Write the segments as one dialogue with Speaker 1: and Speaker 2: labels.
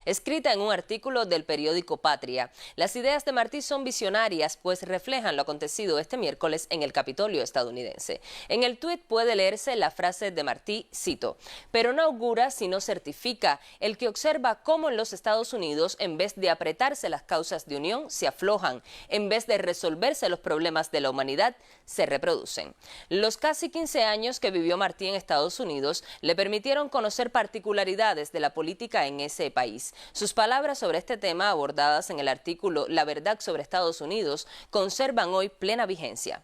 Speaker 1: escrita en un artículo del periódico Patria. Las ideas de Martí son visionarias, pues reflejan lo acontecido este miércoles en el Capitolio estadounidense. En el tuit puede leerse la frase de Martí, cito: "Pero no augura, sino certifica, el que observa cómo en los Estados Unidos, en vez de apretarse las causas de unión, se aflojan, en vez de resolverse los problemas de la humanidad, se reproducen". Los casi 15 años que vivió Martí en Estados Unidos le permitieron conocer particularidades de la política en ese país. Sus palabras sobre este tema, abordadas en el artículo La verdad sobre Estados Unidos, conservan hoy plena vigencia.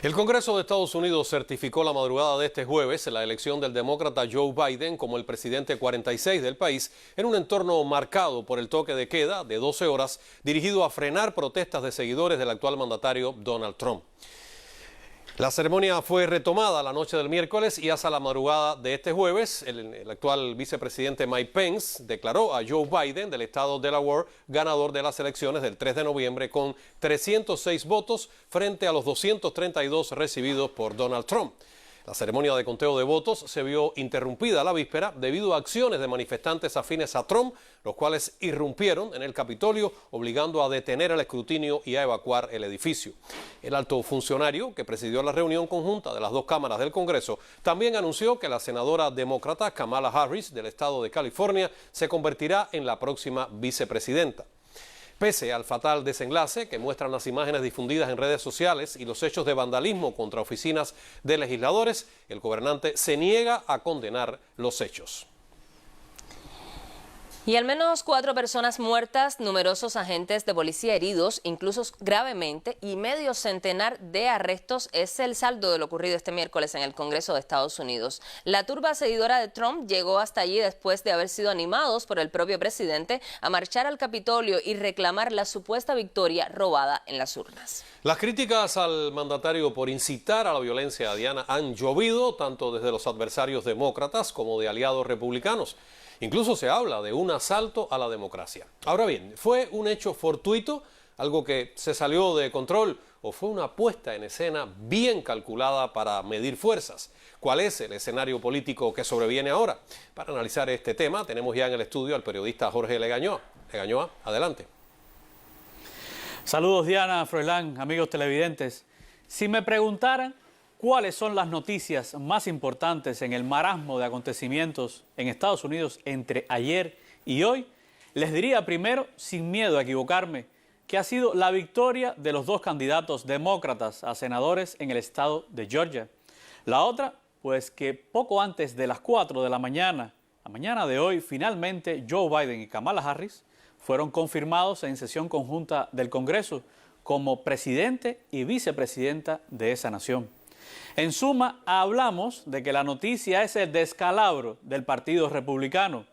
Speaker 2: El Congreso de Estados Unidos certificó la madrugada de este jueves la elección del demócrata Joe Biden como el presidente 46 del país en un entorno marcado por el toque de queda de 12 horas dirigido a frenar protestas de seguidores del actual mandatario Donald Trump. La ceremonia fue retomada la noche del miércoles y hasta la madrugada de este jueves, el actual vicepresidente Mike Pence declaró a Joe Biden del estado de Delaware ganador de las elecciones del 3 de noviembre con 306 votos frente a los 232 recibidos por Donald Trump. La ceremonia de conteo de votos se vio interrumpida a la víspera debido a acciones de manifestantes afines a Trump, los cuales irrumpieron en el Capitolio, obligando a detener el escrutinio y a evacuar el edificio. El alto funcionario que presidió la reunión conjunta de las dos cámaras del Congreso también anunció que la senadora demócrata Kamala Harris del estado de California se convertirá en la próxima vicepresidenta. Pese al fatal desenlace que muestran las imágenes difundidas en redes sociales y los hechos de vandalismo contra oficinas de legisladores, el gobernante se niega a condenar los hechos.
Speaker 1: Y al menos 4 personas muertas, numerosos agentes de policía heridos, incluso gravemente, y medio centenar de arrestos es el saldo de lo ocurrido este miércoles en el Congreso de Estados Unidos. La turba seguidora de Trump llegó hasta allí después de haber sido animados por el propio presidente a marchar al Capitolio y reclamar la supuesta victoria robada en las urnas.
Speaker 2: Las críticas al mandatario por incitar a la violencia, Diana, han llovido tanto desde los adversarios demócratas como de aliados republicanos. Incluso se habla de un asalto a la democracia. Ahora bien, ¿fue un hecho fortuito, algo que se salió de control, o fue una puesta en escena bien calculada para medir fuerzas? ¿Cuál es el escenario político que sobreviene ahora? Para analizar este tema tenemos ya en el estudio al periodista Jorge Legañoa. Legañoa, adelante.
Speaker 3: Saludos Diana, Froilán, amigos televidentes. Si me preguntaran ¿cuáles son las noticias más importantes en el marasmo de acontecimientos en Estados Unidos entre ayer y hoy? Les diría primero, sin miedo a equivocarme, que ha sido la victoria de los dos candidatos demócratas a senadores en el estado de Georgia. La otra, pues que poco antes de las 4 de la mañana de hoy, finalmente Joe Biden y Kamala Harris fueron confirmados en sesión conjunta del Congreso como presidente y vicepresidenta de esa nación. En suma, hablamos de que la noticia es el descalabro del Partido Republicano,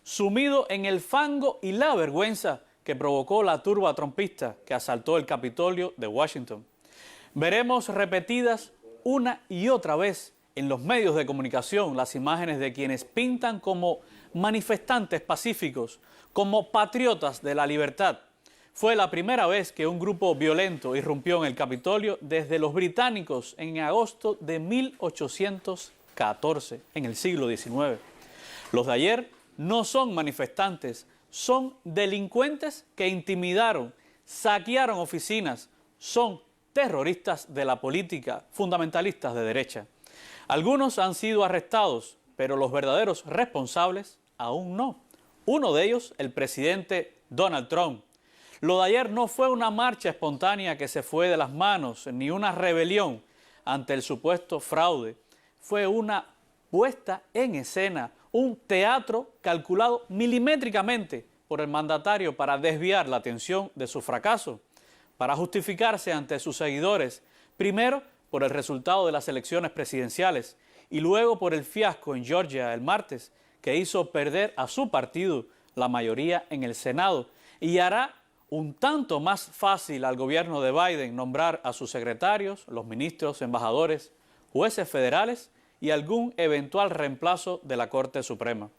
Speaker 3: sumido en el fango y la vergüenza que provocó la turba trumpista que asaltó el Capitolio de Washington. Veremos repetidas una y otra vez en los medios de comunicación las imágenes de quienes pintan como manifestantes pacíficos, como patriotas de la libertad. Fue la primera vez que un grupo violento irrumpió en el Capitolio desde los británicos en agosto de 1814, en el siglo XIX. Los de ayer no son manifestantes, son delincuentes que intimidaron, saquearon oficinas, son terroristas de la política, fundamentalistas de derecha. Algunos han sido arrestados, pero los verdaderos responsables aún no. Uno de ellos, el presidente Donald Trump. Lo de ayer no fue una marcha espontánea que se fue de las manos, ni una rebelión ante el supuesto fraude. Fue una puesta en escena, un teatro calculado milimétricamente por el mandatario para desviar la atención de su fracaso, para justificarse ante sus seguidores, primero por el resultado de las elecciones presidenciales y luego por el fiasco en Georgia el martes, que hizo perder a su partido la mayoría en el Senado y hará un tanto más fácil al gobierno de Biden nombrar a sus secretarios, los ministros, embajadores, jueces federales y algún eventual reemplazo de la Corte Suprema.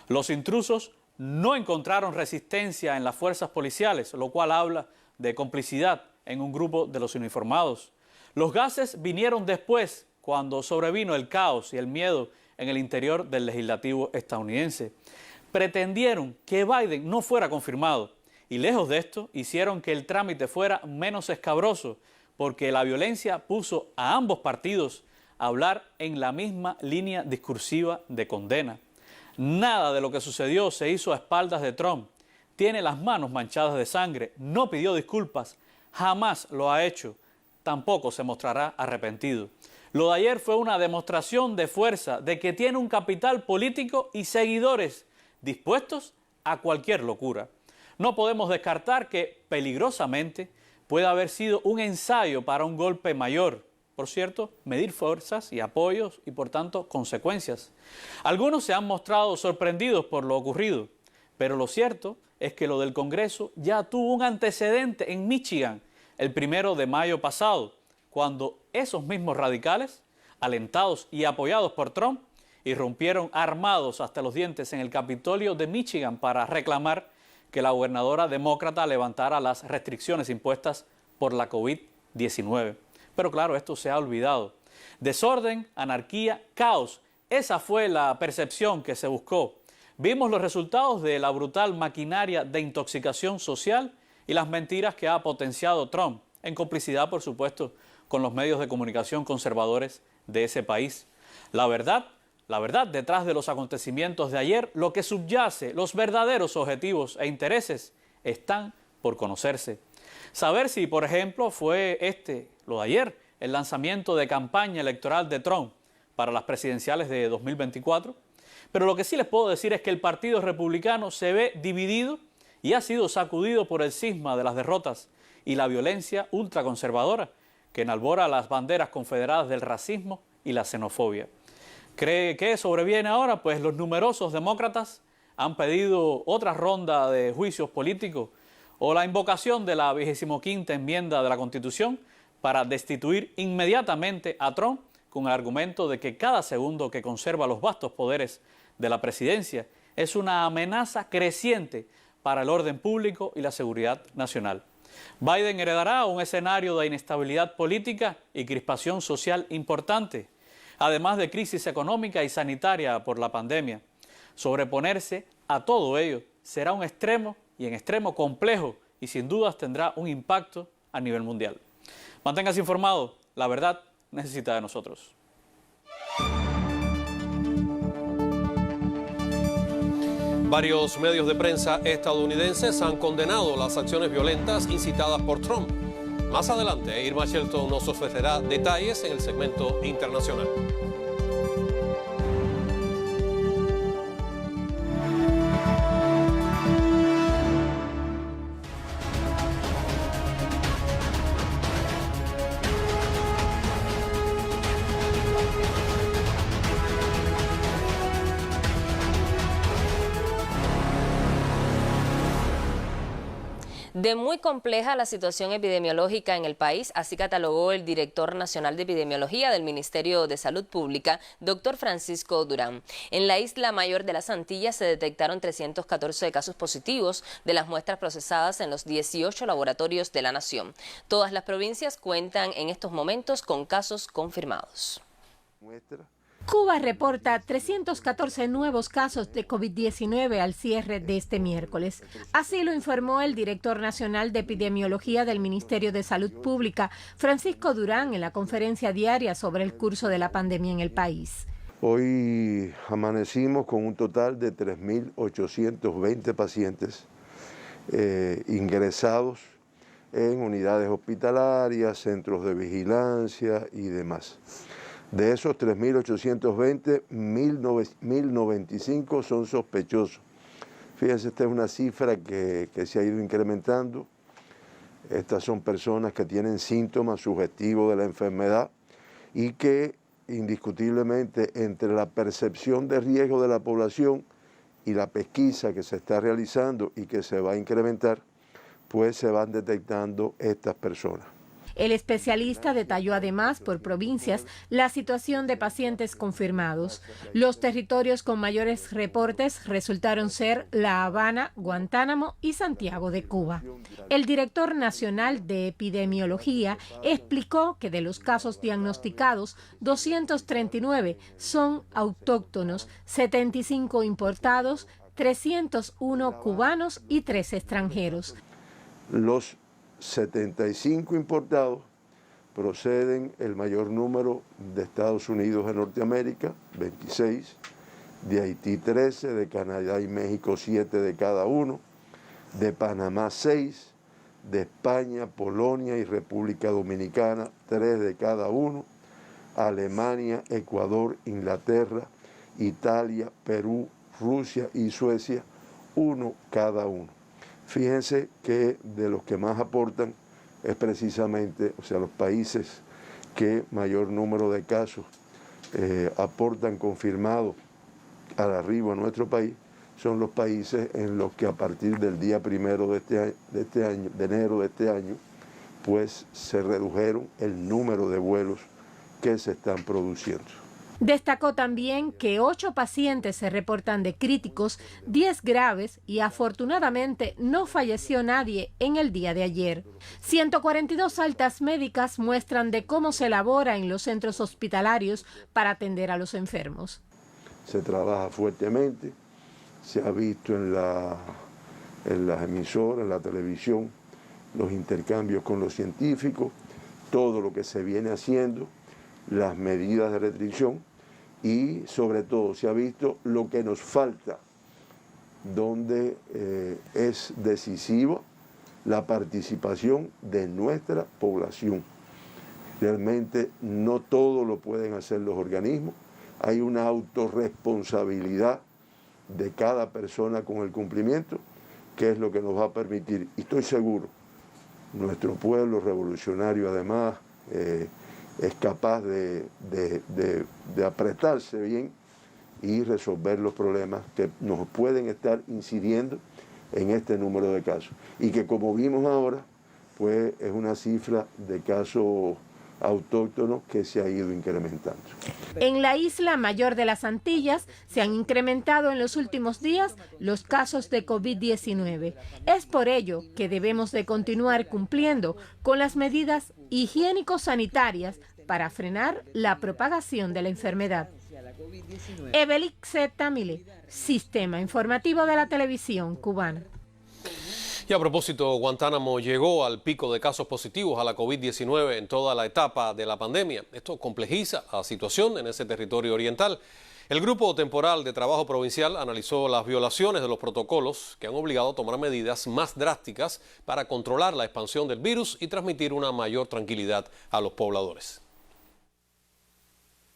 Speaker 3: Los intrusos no encontraron resistencia en las fuerzas policiales, lo cual habla de complicidad en un grupo de los uniformados. Los gases vinieron después, cuando sobrevino el caos y el miedo en el interior del legislativo estadounidense. Pretendieron que Biden no fuera confirmado y lejos de esto hicieron que el trámite fuera menos escabroso porque la violencia puso a ambos partidos a hablar en la misma línea discursiva de condena. Nada de lo que sucedió se hizo a espaldas de Trump. Tiene las manos manchadas de sangre, no pidió disculpas, jamás lo ha hecho, tampoco se mostrará arrepentido. Lo de ayer fue una demostración de fuerza, de que tiene un capital político y seguidores dispuestos a cualquier locura. No podemos descartar que, peligrosamente, puede haber sido un ensayo para un golpe mayor. Por cierto, medir fuerzas y apoyos y, por tanto, consecuencias. Algunos se han mostrado sorprendidos por lo ocurrido, pero lo cierto es que lo del Congreso ya tuvo un antecedente en Michigan el 1 de mayo pasado, cuando esos mismos radicales, alentados y apoyados por Trump, irrumpieron armados hasta los dientes en el Capitolio de Michigan para reclamar que la gobernadora demócrata levantara las restricciones impuestas por la COVID-19. Pero claro, esto se ha olvidado. Desorden, anarquía, caos. Esa fue la percepción que se buscó. Vimos los resultados de la brutal maquinaria de intoxicación social y las mentiras que ha potenciado Trump, en complicidad, por supuesto, con los medios de comunicación conservadores de ese país. La verdad detrás de los acontecimientos de ayer, lo que subyace, los verdaderos objetivos e intereses, están por conocerse. Saber si, por ejemplo, fue lo de ayer, el lanzamiento de campaña electoral de Trump para las presidenciales de 2024. Pero lo que sí les puedo decir es que el Partido Republicano se ve dividido y ha sido sacudido por el cisma de las derrotas y la violencia ultraconservadora que enalbora las banderas confederadas del racismo y la xenofobia. ¿Cree que sobreviene ahora? Pues los numerosos demócratas han pedido otra ronda de juicios políticos o la invocación de la 25ª enmienda de la Constitución para destituir inmediatamente a Trump con el argumento de que cada segundo que conserva los vastos poderes de la presidencia es una amenaza creciente para el orden público y la seguridad nacional. Biden heredará un escenario de inestabilidad política y crispación social importante, además de crisis económica y sanitaria por la pandemia. Sobreponerse a todo ello será un extremo y en extremo complejo y sin dudas tendrá un impacto a nivel mundial. Manténgase informado, la verdad necesita de nosotros.
Speaker 2: Varios medios de prensa estadounidenses han condenado las acciones violentas incitadas por Trump. Más adelante, Irma Shelton nos ofrecerá detalles en el segmento internacional.
Speaker 1: De muy compleja la situación epidemiológica en el país, así catalogó el director nacional de epidemiología del Ministerio de Salud Pública, doctor Francisco Durán. En la isla mayor de las Antillas se detectaron 314 casos positivos de las muestras procesadas en los 18 laboratorios de la nación. Todas las provincias cuentan en estos momentos con casos confirmados.
Speaker 4: Cuba reporta 314 nuevos casos de COVID-19 al cierre de este miércoles. Así lo informó el director nacional de epidemiología del Ministerio de Salud Pública, Francisco Durán, en la conferencia diaria sobre el curso de la pandemia en el país.
Speaker 5: Hoy amanecimos con un total de 3.820 pacientes ingresados en unidades hospitalarias, centros de vigilancia y demás. De esos 3.820, 1.095 son sospechosos. Fíjense, esta es una cifra que se ha ido incrementando. Estas son personas que tienen síntomas sugestivos de la enfermedad y que indiscutiblemente entre la percepción de riesgo de la población y la pesquisa que se está realizando y que se va a incrementar, pues se van detectando estas personas.
Speaker 4: El especialista detalló además por provincias la situación de pacientes confirmados. Los territorios con mayores reportes resultaron ser La Habana, Guantánamo y Santiago de Cuba. El director nacional de epidemiología explicó que de los casos diagnosticados, 239 son autóctonos, 75 importados, 301 cubanos y 3 extranjeros.
Speaker 5: Los 75 importados proceden el mayor número de Estados Unidos de Norteamérica, 26, de Haití 13, de Canadá y México 7 de cada uno, de Panamá 6, de España, Polonia y República Dominicana 3 de cada uno, Alemania, Ecuador, Inglaterra, Italia, Perú, Rusia y Suecia 1 cada uno. Fíjense que de los que más aportan es precisamente, o sea, los países que mayor número de casos aportan confirmados al arribo a nuestro país, son los países en los que a partir del día 1 de enero de este año, pues se redujeron el número de vuelos que se están produciendo.
Speaker 4: Destacó también que 8 pacientes se reportan de críticos, 10 graves y afortunadamente no falleció nadie en el día de ayer. 142 altas médicas muestran de cómo se labora en los centros hospitalarios para atender a los enfermos.
Speaker 5: Se trabaja fuertemente, se ha visto en las emisoras, en la televisión, los intercambios con los científicos, todo lo que se viene haciendo, las medidas de restricción y sobre todo se ha visto lo que nos falta, donde es decisiva la participación de nuestra población. Realmente no todo lo pueden hacer los organismos, hay una autorresponsabilidad de cada persona con el cumplimiento, que es lo que nos va a permitir, y estoy seguro, nuestro pueblo revolucionario además es capaz de apretarse bien y resolver los problemas que nos pueden estar incidiendo en este número de casos. Y que como vimos ahora, pues es una cifra de casos autóctonos que se ha ido incrementando.
Speaker 4: En la isla mayor de las Antillas se han incrementado en los últimos días los casos de COVID-19. Es por ello que debemos de continuar cumpliendo con las medidas higiénico-sanitarias para frenar la propagación de la enfermedad. Ebelixe Tamile, Sistema Informativo de la Televisión Cubana.
Speaker 2: Y a propósito, Guantánamo llegó al pico de casos positivos a la COVID-19 en toda la etapa de la pandemia. Esto complejiza la situación en ese territorio oriental. El Grupo Temporal de Trabajo Provincial analizó las violaciones de los protocolos que han obligado a tomar medidas más drásticas para controlar la expansión del virus y transmitir una mayor tranquilidad a los pobladores.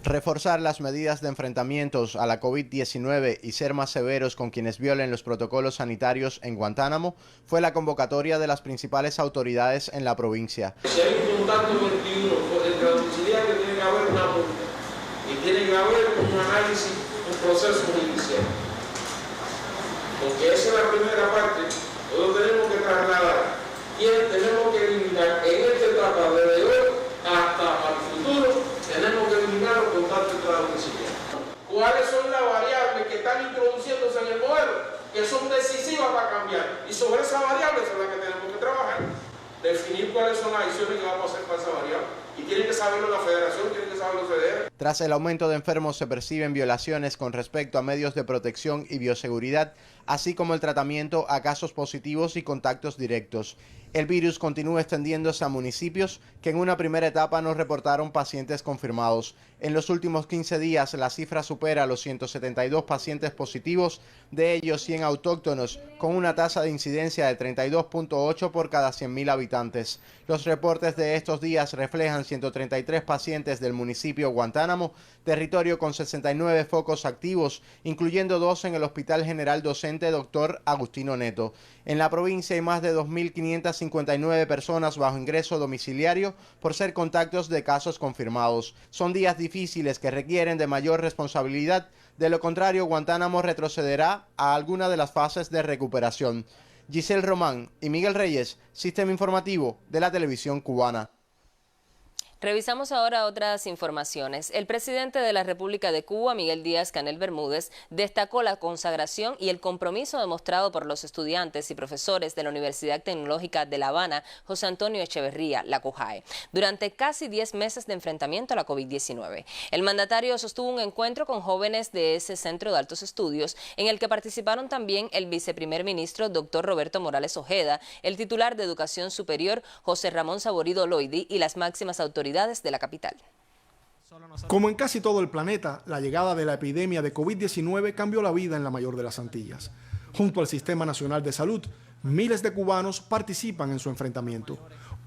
Speaker 6: Reforzar las medidas de enfrentamientos a la COVID-19 y ser más severos con quienes violen los protocolos sanitarios en Guantánamo fue la convocatoria de las principales autoridades en la provincia.
Speaker 7: Si hay un contacto 21, entre domiciliario tiene que haber una multa y tiene que haber un análisis, un proceso judicial. Porque esa es la primera parte, nosotros tenemos que trasladar y tenemos que eliminar en esta etapa desde hoy hasta el futuro. Tenemos que eliminar los contactos intradomiciliarios. ¿Cuáles son las variables que están introduciéndose en el modelo que son decisivas para cambiar? Y sobre esas variables son las que tenemos que trabajar. Definir cuáles son las acciones que vamos a hacer para esa variable. Y tienen que saberlo la federación, tienen que saberlo los CDR.
Speaker 6: Tras el aumento de enfermos se perciben violaciones con respecto a medios de protección y bioseguridad, así como el tratamiento a casos positivos y contactos directos. El virus continúa extendiéndose a municipios que en una primera etapa no reportaron pacientes confirmados. En los últimos 15 días la cifra supera los 172 pacientes positivos, de ellos 100 autóctonos, con una tasa de incidencia de 32.8 por cada 100.000 habitantes. Los reportes de estos días reflejan 133 pacientes del municipio Guantánamo, territorio con 69 focos activos, incluyendo 2 en el Hospital General Docente Dr. Agustino Neto. En la provincia hay más de 2.559 personas bajo ingreso domiciliario por ser contactos de casos confirmados. Son días difíciles que requieren de mayor responsabilidad, de lo contrario Guantánamo retrocederá a alguna de las fases de recuperación. Giselle Román y Miguel Reyes, Sistema Informativo de la Televisión Cubana.
Speaker 1: Revisamos ahora otras informaciones. El presidente de la República de Cuba, Miguel Díaz-Canel Bermúdez, destacó la consagración y el compromiso demostrado por los estudiantes y profesores de la Universidad Tecnológica de La Habana, José Antonio Echeverría, la CUJAE, durante casi 10 meses de enfrentamiento a la COVID-19. El mandatario sostuvo un encuentro con jóvenes de ese centro de altos estudios, en el que participaron también el viceprimer ministro, doctor Roberto Morales Ojeda, el titular de Educación Superior, José Ramón Saborido Loidi, y las máximas autoridades de la capital.
Speaker 8: Como en casi todo el planeta, la llegada de la epidemia de COVID-19 cambió la vida en la mayor de las Antillas. Junto al Sistema Nacional de Salud, miles de cubanos participan en su enfrentamiento.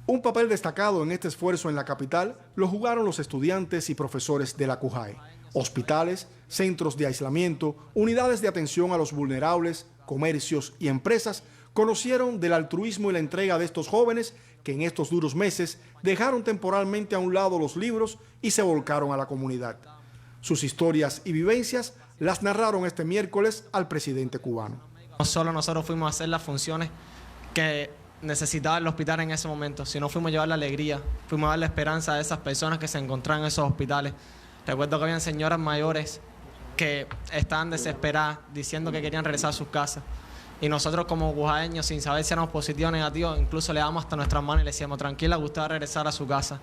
Speaker 8: Un papel destacado en este esfuerzo en la capital lo jugaron los estudiantes y profesores de la CUJAE. Hospitales, centros de aislamiento, unidades de atención a los vulnerables, comercios y empresas conocieron del altruismo y la entrega de estos jóvenes que en estos duros meses dejaron temporalmente a un lado los libros y se volcaron a la comunidad. Sus historias y vivencias las narraron este miércoles al presidente cubano.
Speaker 9: No solo nosotros fuimos a hacer las funciones que necesitaba el hospital en ese momento, sino fuimos a llevar la alegría, fuimos a dar la esperanza a esas personas que se encontraban en esos hospitales. Recuerdo que habían señoras mayores que estaban desesperadas diciendo que querían regresar a sus casas. Y nosotros como cujaeños, sin saber si éramos positivos o negativos, incluso le damos hasta nuestras manos y le decíamos, tranquila, que usted va a regresar a su casa.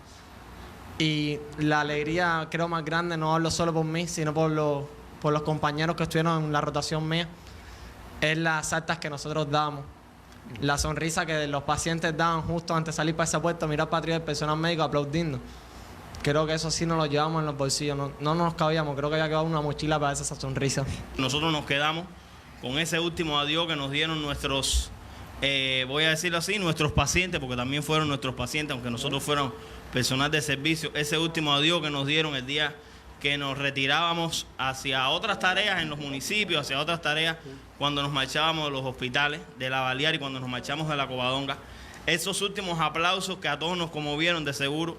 Speaker 9: Y la alegría, creo, más grande, no hablo solo por mí, sino por los compañeros que estuvieron en la rotación mía, es las actas que nosotros damos. La sonrisa que los pacientes daban justo antes de salir para esa puerta, mirar para arriba el personal médico aplaudiendo. Creo que eso sí nos lo llevamos en los bolsillos, no nos cabíamos, creo que había quedado una mochila para esa sonrisa.
Speaker 10: Nosotros nos quedamos con ese último adiós que nos dieron nuestros, voy a decirlo así, nuestros pacientes, porque también fueron nuestros pacientes, aunque nosotros fuéramos personal de servicio, ese último adiós que nos dieron el día que nos retirábamos hacia otras tareas en los municipios, hacia otras tareas cuando nos marchábamos de los hospitales, de la Balear y cuando nos marchamos de la Covadonga. Esos últimos aplausos que a todos nos conmovieron de seguro,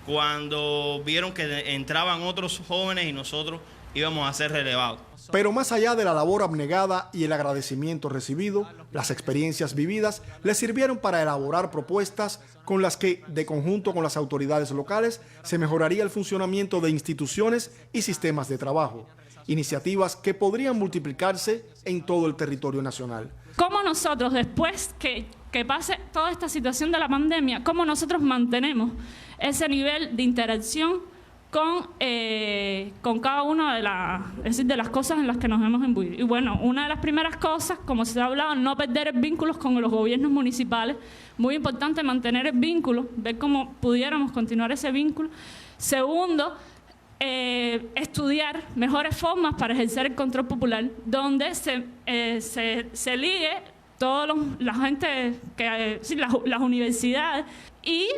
Speaker 10: cuando vieron que entraban otros jóvenes y nosotros íbamos a ser relevados.
Speaker 8: Pero más allá de la labor abnegada y el agradecimiento recibido, las experiencias vividas les sirvieron para elaborar propuestas con las que, de conjunto con las autoridades locales, se mejoraría el funcionamiento de instituciones y sistemas de trabajo. Iniciativas que podrían multiplicarse en todo el territorio nacional.
Speaker 11: ¿Cómo nosotros, después que pase toda esta situación de la pandemia, cómo nosotros mantenemos ese nivel de interacción con cada una de las cosas en las que nos hemos imbuido? Y bueno, una de las primeras cosas, como se ha hablado, no perder vínculos con los gobiernos municipales. Muy importante mantener el vínculo, ver cómo pudiéramos continuar ese vínculo. Segundo, estudiar mejores formas para ejercer el control popular, donde se ligue toda la gente, las universidades. Y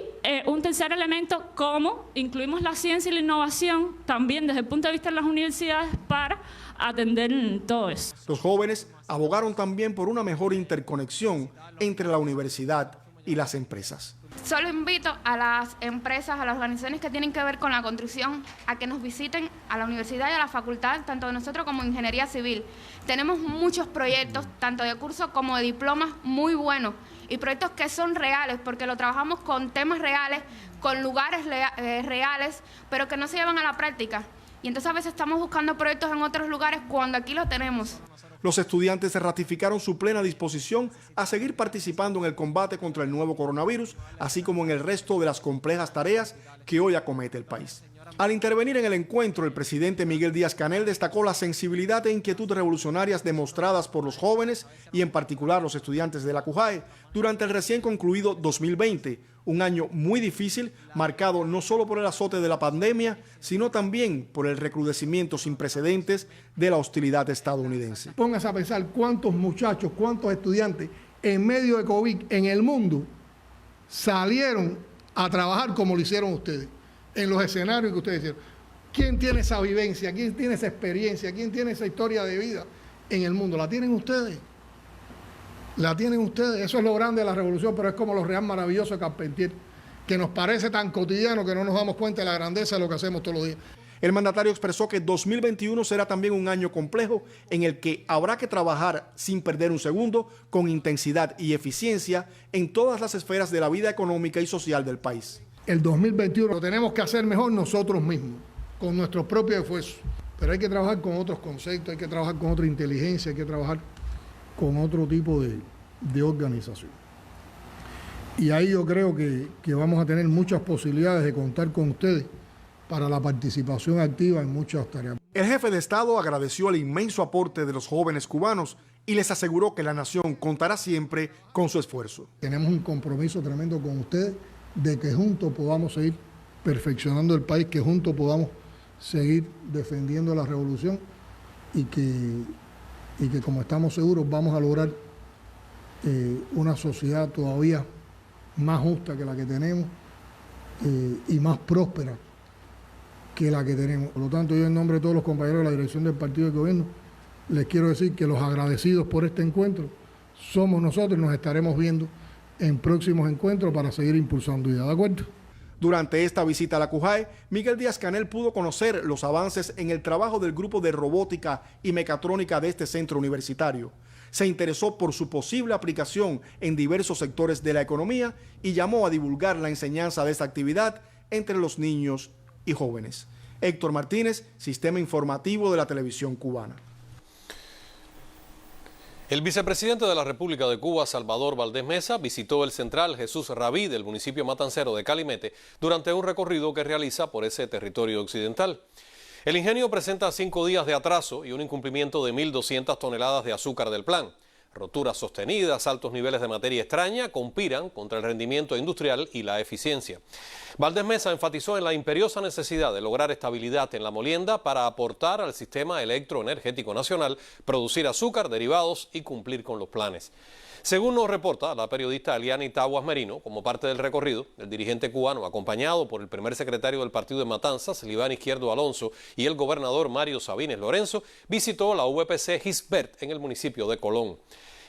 Speaker 11: un tercer elemento, cómo incluimos la ciencia y la innovación también desde el punto de vista de las universidades para atender todo eso.
Speaker 8: Los jóvenes abogaron también por una mejor interconexión entre la universidad y las empresas.
Speaker 12: Solo invito a las empresas, a las organizaciones que tienen que ver con la construcción, a que nos visiten a la universidad y a la facultad, tanto de nosotros como Ingeniería Civil. Tenemos muchos proyectos, tanto de curso como de diplomas, muy buenos, y proyectos que son reales, porque lo trabajamos con temas reales, con lugares reales, pero que no se llevan a la práctica. Y entonces a veces estamos buscando proyectos en otros lugares cuando aquí lo tenemos.
Speaker 8: Los estudiantes ratificaron su plena disposición a seguir participando en el combate contra el nuevo coronavirus, así como en el resto de las complejas tareas que hoy acomete el país. Al intervenir en el encuentro, el presidente Miguel Díaz-Canel destacó la sensibilidad e inquietud revolucionarias demostradas por los jóvenes y en particular los estudiantes de la CUJAE durante el recién concluido 2020, un año muy difícil, marcado no solo por el azote de la pandemia, sino también por el recrudecimiento sin precedentes de la hostilidad estadounidense.
Speaker 13: Póngase a pensar cuántos muchachos, cuántos estudiantes en medio de COVID en el mundo salieron a trabajar como lo hicieron ustedes, en los escenarios que ustedes hicieron. ¿Quién tiene esa vivencia? ¿Quién tiene esa experiencia? ¿Quién tiene esa historia de vida en el mundo? ¿La tienen ustedes? La tienen ustedes. Eso es lo grande de la revolución, pero es como lo real maravilloso de Carpentier, que nos parece tan cotidiano que no nos damos cuenta de la grandeza de lo que hacemos todos los días.
Speaker 8: El mandatario expresó que 2021 será también un año complejo en el que habrá que trabajar sin perder un segundo, con intensidad y eficiencia en todas las esferas de la vida económica y social del país.
Speaker 13: el 2021 lo tenemos que hacer mejor nosotros mismos, con nuestros propios esfuerzos. Pero hay que trabajar con otros conceptos, hay que trabajar con otra inteligencia, hay que trabajar con otro tipo de organización. Y ahí yo creo que vamos a tener muchas posibilidades de contar con ustedes para la participación activa en muchas tareas.
Speaker 8: El jefe de Estado agradeció el inmenso aporte de los jóvenes cubanos y les aseguró que la nación contará siempre con su esfuerzo.
Speaker 13: Tenemos un compromiso tremendo con ustedes de que juntos podamos seguir perfeccionando el país, que juntos podamos seguir defendiendo la revolución y que como estamos seguros vamos a lograr una sociedad todavía más justa que la que tenemos y más próspera que la que tenemos. Por lo tanto, yo en nombre de todos los compañeros de la dirección del partido de gobierno les quiero decir que los agradecidos por este encuentro somos nosotros y nos estaremos viendo en próximos encuentros para seguir impulsando ideas. ¿De acuerdo?
Speaker 8: Durante esta visita a la CUJAE, Miguel Díaz-Canel pudo conocer los avances en el trabajo del grupo de robótica y mecatrónica de este centro universitario. Se interesó por su posible aplicación en diversos sectores de la economía y llamó a divulgar la enseñanza de esta actividad entre los niños y jóvenes. Héctor Martínez, Sistema Informativo de la Televisión Cubana.
Speaker 2: El vicepresidente de la República de Cuba, Salvador Valdés Mesa, visitó el Central Jesús Rabí del municipio matancero de Calimete durante un recorrido que realiza por ese territorio occidental. El ingenio presenta 5 días de atraso y un incumplimiento de 1.200 toneladas de azúcar del plan. Roturas sostenidas, altos niveles de materia extraña conspiran contra el rendimiento industrial y la eficiencia. Valdés Mesa enfatizó en la imperiosa necesidad de lograr estabilidad en la molienda para aportar al sistema electroenergético nacional, producir azúcar, derivados y cumplir con los planes. Según nos reporta la periodista Eliani Taguas Merino, como parte del recorrido, el dirigente cubano, acompañado por el primer secretario del partido de Matanzas, Libán Izquierdo Alonso, y el gobernador Mario Sabines Lorenzo, visitó la VPC Gisbert en el municipio de Colón.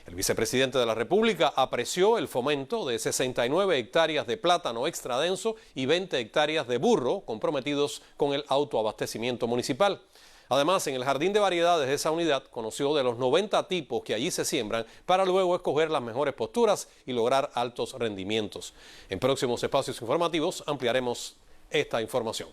Speaker 2: El vicepresidente de la República apreció el fomento de 69 hectáreas de plátano extradenso y 20 hectáreas de burro comprometidos con el autoabastecimiento municipal. Además, en el jardín de variedades de esa unidad conoció de los 90 tipos que allí se siembran para luego escoger las mejores posturas y lograr altos rendimientos. En próximos espacios informativos ampliaremos esta información.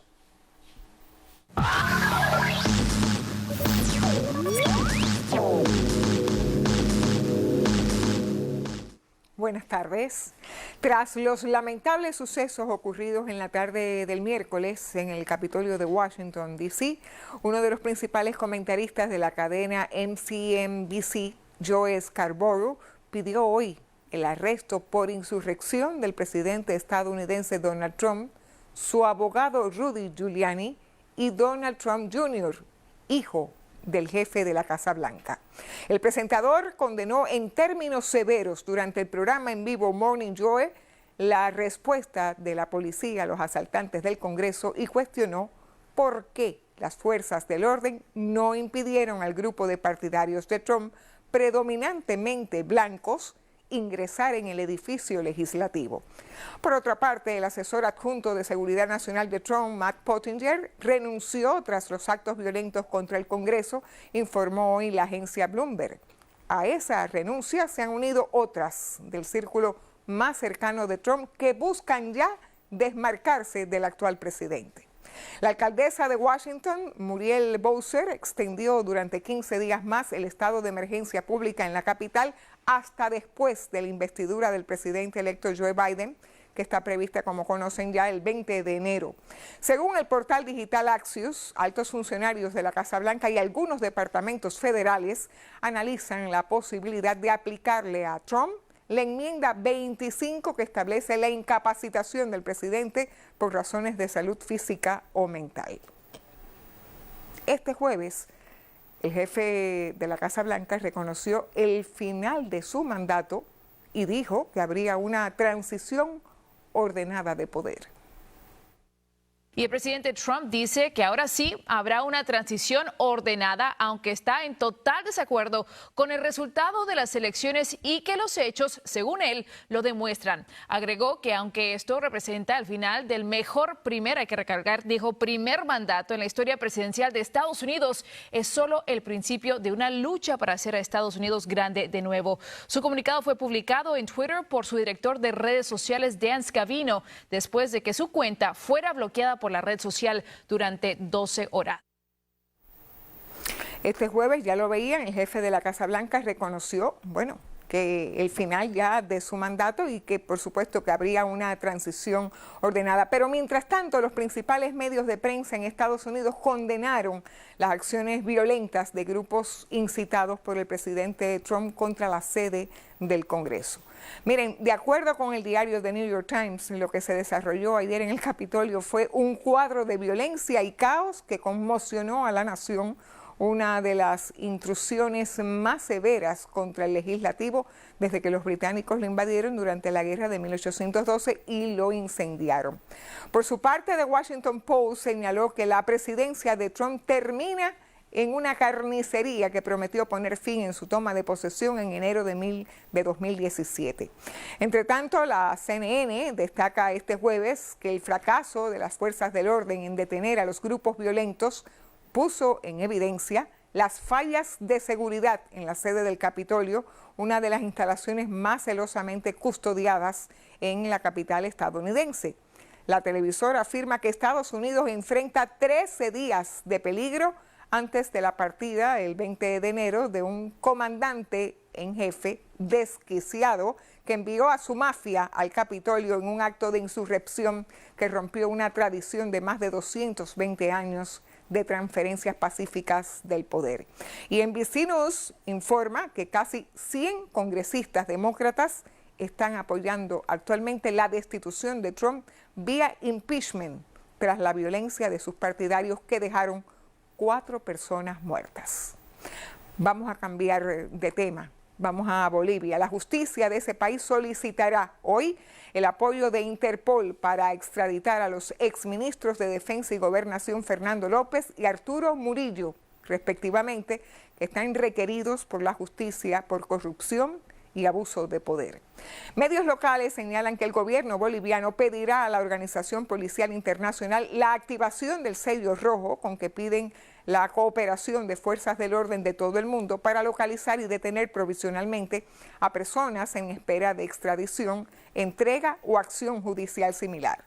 Speaker 14: Buenas tardes. Tras los lamentables sucesos ocurridos en la tarde del miércoles en el Capitolio de Washington, D.C., uno de los principales comentaristas de la cadena MSNBC, Joe Scarborough, pidió hoy el arresto por insurrección del presidente estadounidense Donald Trump, su abogado Rudy Giuliani y Donald Trump Jr., hijo del jefe de la Casa Blanca. El presentador condenó en términos severos durante el programa en vivo Morning Joe la respuesta de la policía a los asaltantes del Congreso y cuestionó por qué las fuerzas del orden no impidieron al grupo de partidarios de Trump, predominantemente blancos, ingresar en el edificio legislativo. Por otra parte, el asesor adjunto de Seguridad Nacional de Trump, Matt Pottinger, renunció tras los actos violentos contra el Congreso, informó hoy la agencia Bloomberg. A esa renuncia se han unido otras del círculo más cercano de Trump que buscan ya desmarcarse del actual presidente. La alcaldesa de Washington, Muriel Bowser, extendió durante 15 días más el estado de emergencia pública en la capital hasta después de la investidura del presidente electo Joe Biden, que está prevista, como conocen ya, el 20 de enero. Según el portal digital Axios, altos funcionarios de la Casa Blanca y algunos departamentos federales analizan la posibilidad de aplicarle a Trump la enmienda 25 que establece la incapacitación del presidente por razones de salud física o mental. Este jueves, el jefe de la Casa Blanca reconoció el final de su mandato y dijo que habría una transición ordenada de poder.
Speaker 15: Y el presidente Trump dice que ahora sí habrá una transición ordenada, aunque está en total desacuerdo con el resultado de las elecciones y que los hechos, según él, lo demuestran. Agregó que aunque esto representa el final del mejor hay que recargar, dijo, primer mandato en la historia presidencial de Estados Unidos, es solo el principio de una lucha para hacer a Estados Unidos grande de nuevo. Su comunicado fue publicado en Twitter por su director de redes sociales, Dan Scavino, después de que su cuenta fuera bloqueada por la red social durante 12 horas.
Speaker 14: Este jueves, ya lo veían, el jefe de la Casa Blanca reconoció, que el final ya de su mandato y que por supuesto que habría una transición ordenada. Pero mientras tanto, los principales medios de prensa en Estados Unidos condenaron las acciones violentas de grupos incitados por el presidente Trump contra la sede del Congreso. Miren, de acuerdo con el diario The New York Times, lo que se desarrolló ayer en el Capitolio fue un cuadro de violencia y caos que conmocionó a la nación, una de las intrusiones más severas contra el legislativo desde que los británicos lo invadieron durante la guerra de 1812 y lo incendiaron. Por su parte, The Washington Post señaló que la presidencia de Trump termina en una carnicería que prometió poner fin en su toma de posesión en enero de 2017. Entre tanto, la CNN destaca este jueves que el fracaso de las fuerzas del orden en detener a los grupos violentos puso en evidencia las fallas de seguridad en la sede del Capitolio, una de las instalaciones más celosamente custodiadas en la capital estadounidense. La televisora afirma que Estados Unidos enfrenta 13 días de peligro antes de la partida, el 20 de enero, de un comandante en jefe desquiciado que envió a su mafia al Capitolio en un acto de insurrección que rompió una tradición de más de 220 años de transferencias pacíficas del poder. Y NBC News informa que casi 100 congresistas demócratas están apoyando actualmente la destitución de Trump vía impeachment tras la violencia de sus partidarios que dejaron 4 personas muertas. Vamos a cambiar de tema. Vamos a Bolivia. La justicia de ese país solicitará hoy el apoyo de Interpol para extraditar a los exministros de Defensa y Gobernación Fernando López y Arturo Murillo, respectivamente, que están requeridos por la justicia por corrupción y abuso de poder. Medios locales señalan que el gobierno boliviano pedirá a la Organización Policial Internacional la activación del sello rojo con que piden la cooperación de fuerzas del orden de todo el mundo para localizar y detener provisionalmente a personas en espera de extradición, entrega o acción judicial similar.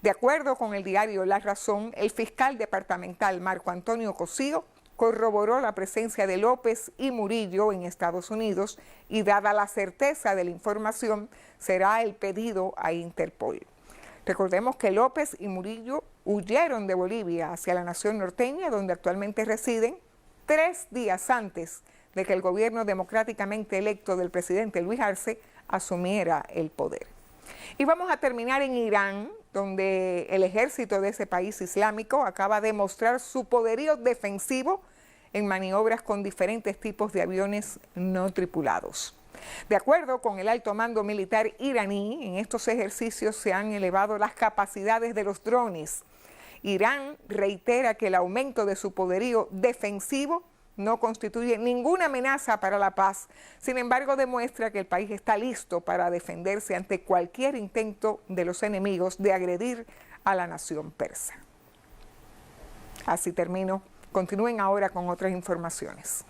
Speaker 14: De acuerdo con el diario La Razón, el fiscal departamental Marco Antonio Cosío corroboró la presencia de López y Murillo en Estados Unidos y, dada la certeza de la información, será el pedido a Interpol. Recordemos que López y Murillo huyeron de Bolivia hacia la nación norteña, donde actualmente residen, 3 días antes de que el gobierno democráticamente electo del presidente Luis Arce asumiera el poder. Y vamos a terminar en Irán, donde el ejército de ese país islámico acaba de mostrar su poderío defensivo en maniobras con diferentes tipos de aviones no tripulados. De acuerdo con el alto mando militar iraní, en estos ejercicios se han elevado las capacidades de los drones. Irán reitera que el aumento de su poderío defensivo no constituye ninguna amenaza para la paz. Sin embargo, demuestra que el país está listo para defenderse ante cualquier intento de los enemigos de agredir a la nación persa. Así termino. Continúen ahora con otras informaciones.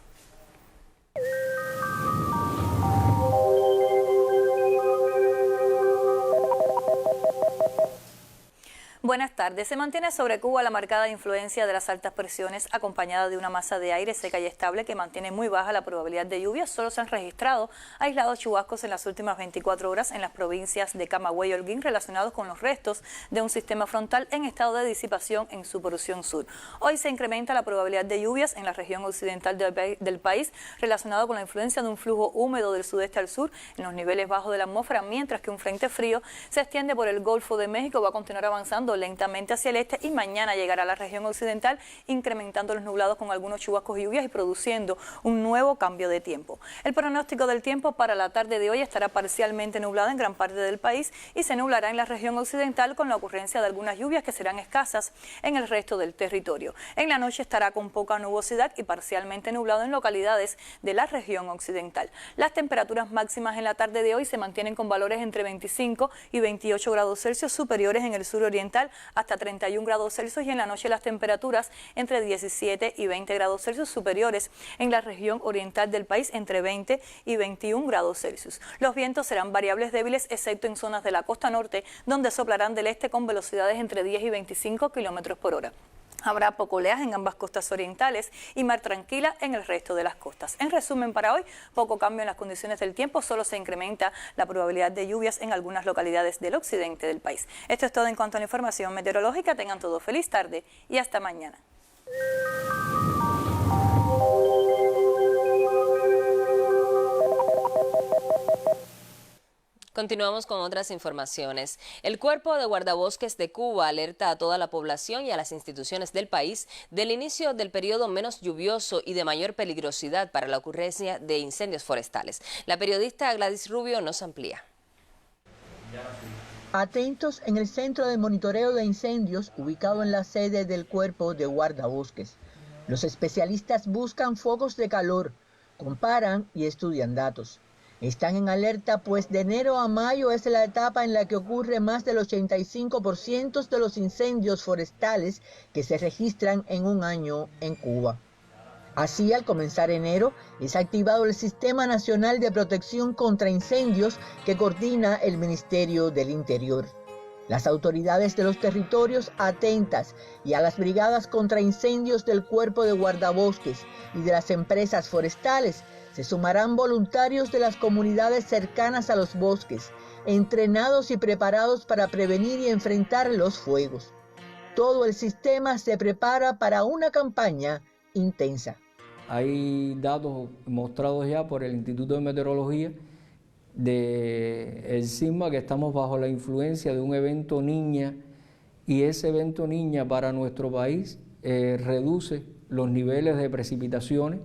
Speaker 16: Buenas tardes. Se mantiene sobre Cuba la marcada influencia de las altas presiones acompañada de una masa de aire seca y estable que mantiene muy baja la probabilidad de lluvia. Solo se han registrado aislados chubascos en las últimas 24 horas en las provincias de Camagüey y Holguín relacionados con los restos de un sistema frontal en estado de disipación en su porción sur. Hoy se incrementa la probabilidad de lluvias en la región occidental del país relacionado con la influencia de un flujo húmedo del sudeste al sur en los niveles bajos de la atmósfera, mientras que un frente frío se extiende por el Golfo de México. Va a continuar avanzando avanzando lentamente hacia el este y mañana llegará a la región occidental, incrementando los nublados con algunos chubascos y lluvias y produciendo un nuevo cambio de tiempo. El pronóstico del tiempo para la tarde de hoy estará parcialmente nublado en gran parte del país y se nublará en la región occidental con la ocurrencia de algunas lluvias que serán escasas en el resto del territorio. En la noche estará con poca nubosidad y parcialmente nublado en localidades de la región occidental. Las temperaturas máximas en la tarde de hoy se mantienen con valores entre 25 y 28 grados Celsius superiores en el sur oriental hasta 31 grados Celsius y en la noche las temperaturas entre 17 y 20 grados Celsius superiores en la región oriental del país entre 20 y 21 grados Celsius. Los vientos serán variables débiles excepto en zonas de la costa norte donde soplarán del este con velocidades entre 10 y 25 kilómetros por hora. Habrá poco oleaje en ambas costas orientales y mar tranquila en el resto de las costas. En resumen, para hoy, poco cambio en las condiciones del tiempo, solo se incrementa la probabilidad de lluvias en algunas localidades del occidente del país. Esto es todo en cuanto a la información meteorológica. Tengan todos feliz tarde y hasta mañana.
Speaker 1: Continuamos con otras informaciones. El Cuerpo de Guardabosques de Cuba alerta a toda la población y a las instituciones del país del inicio del periodo menos lluvioso y de mayor peligrosidad para la ocurrencia de incendios forestales. La periodista Gladys Rubio nos amplía.
Speaker 17: Atentos en el Centro de Monitoreo de Incendios, ubicado en la sede del Cuerpo de Guardabosques. Los especialistas buscan focos de calor, comparan y estudian datos. Están en alerta pues de enero a mayo es la etapa en la que ocurre más del 85% de los incendios forestales que se registran en un año en Cuba. Así, al comenzar enero, es activado el Sistema Nacional de Protección contra Incendios que coordina el Ministerio del Interior. Las autoridades de los territorios atentas y a las brigadas contra incendios del Cuerpo de Guardabosques y de las empresas forestales se sumarán voluntarios de las comunidades cercanas a los bosques, entrenados y preparados para prevenir y enfrentar los fuegos. Todo el sistema se prepara para una campaña intensa.
Speaker 18: Hay datos mostrados ya por el Instituto de Meteorología del CISMA que estamos bajo la influencia de un evento Niña y ese evento Niña para nuestro país reduce los niveles de precipitaciones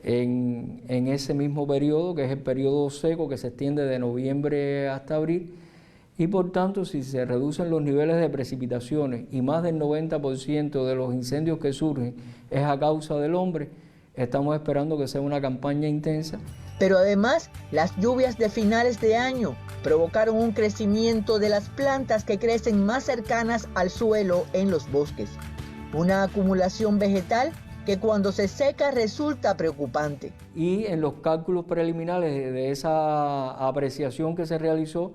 Speaker 18: en ese mismo periodo, que es el periodo seco que se extiende de noviembre hasta abril, y por tanto si se reducen los niveles de precipitaciones y más del 90% de los incendios que surgen es a causa del hombre, estamos esperando que sea una campaña intensa.
Speaker 17: Pero además, las lluvias de finales de año provocaron un crecimiento de las plantas que crecen más cercanas al suelo en los bosques. Una acumulación vegetal que cuando se seca resulta preocupante.
Speaker 18: Y en los cálculos preliminares de esa apreciación que se realizó,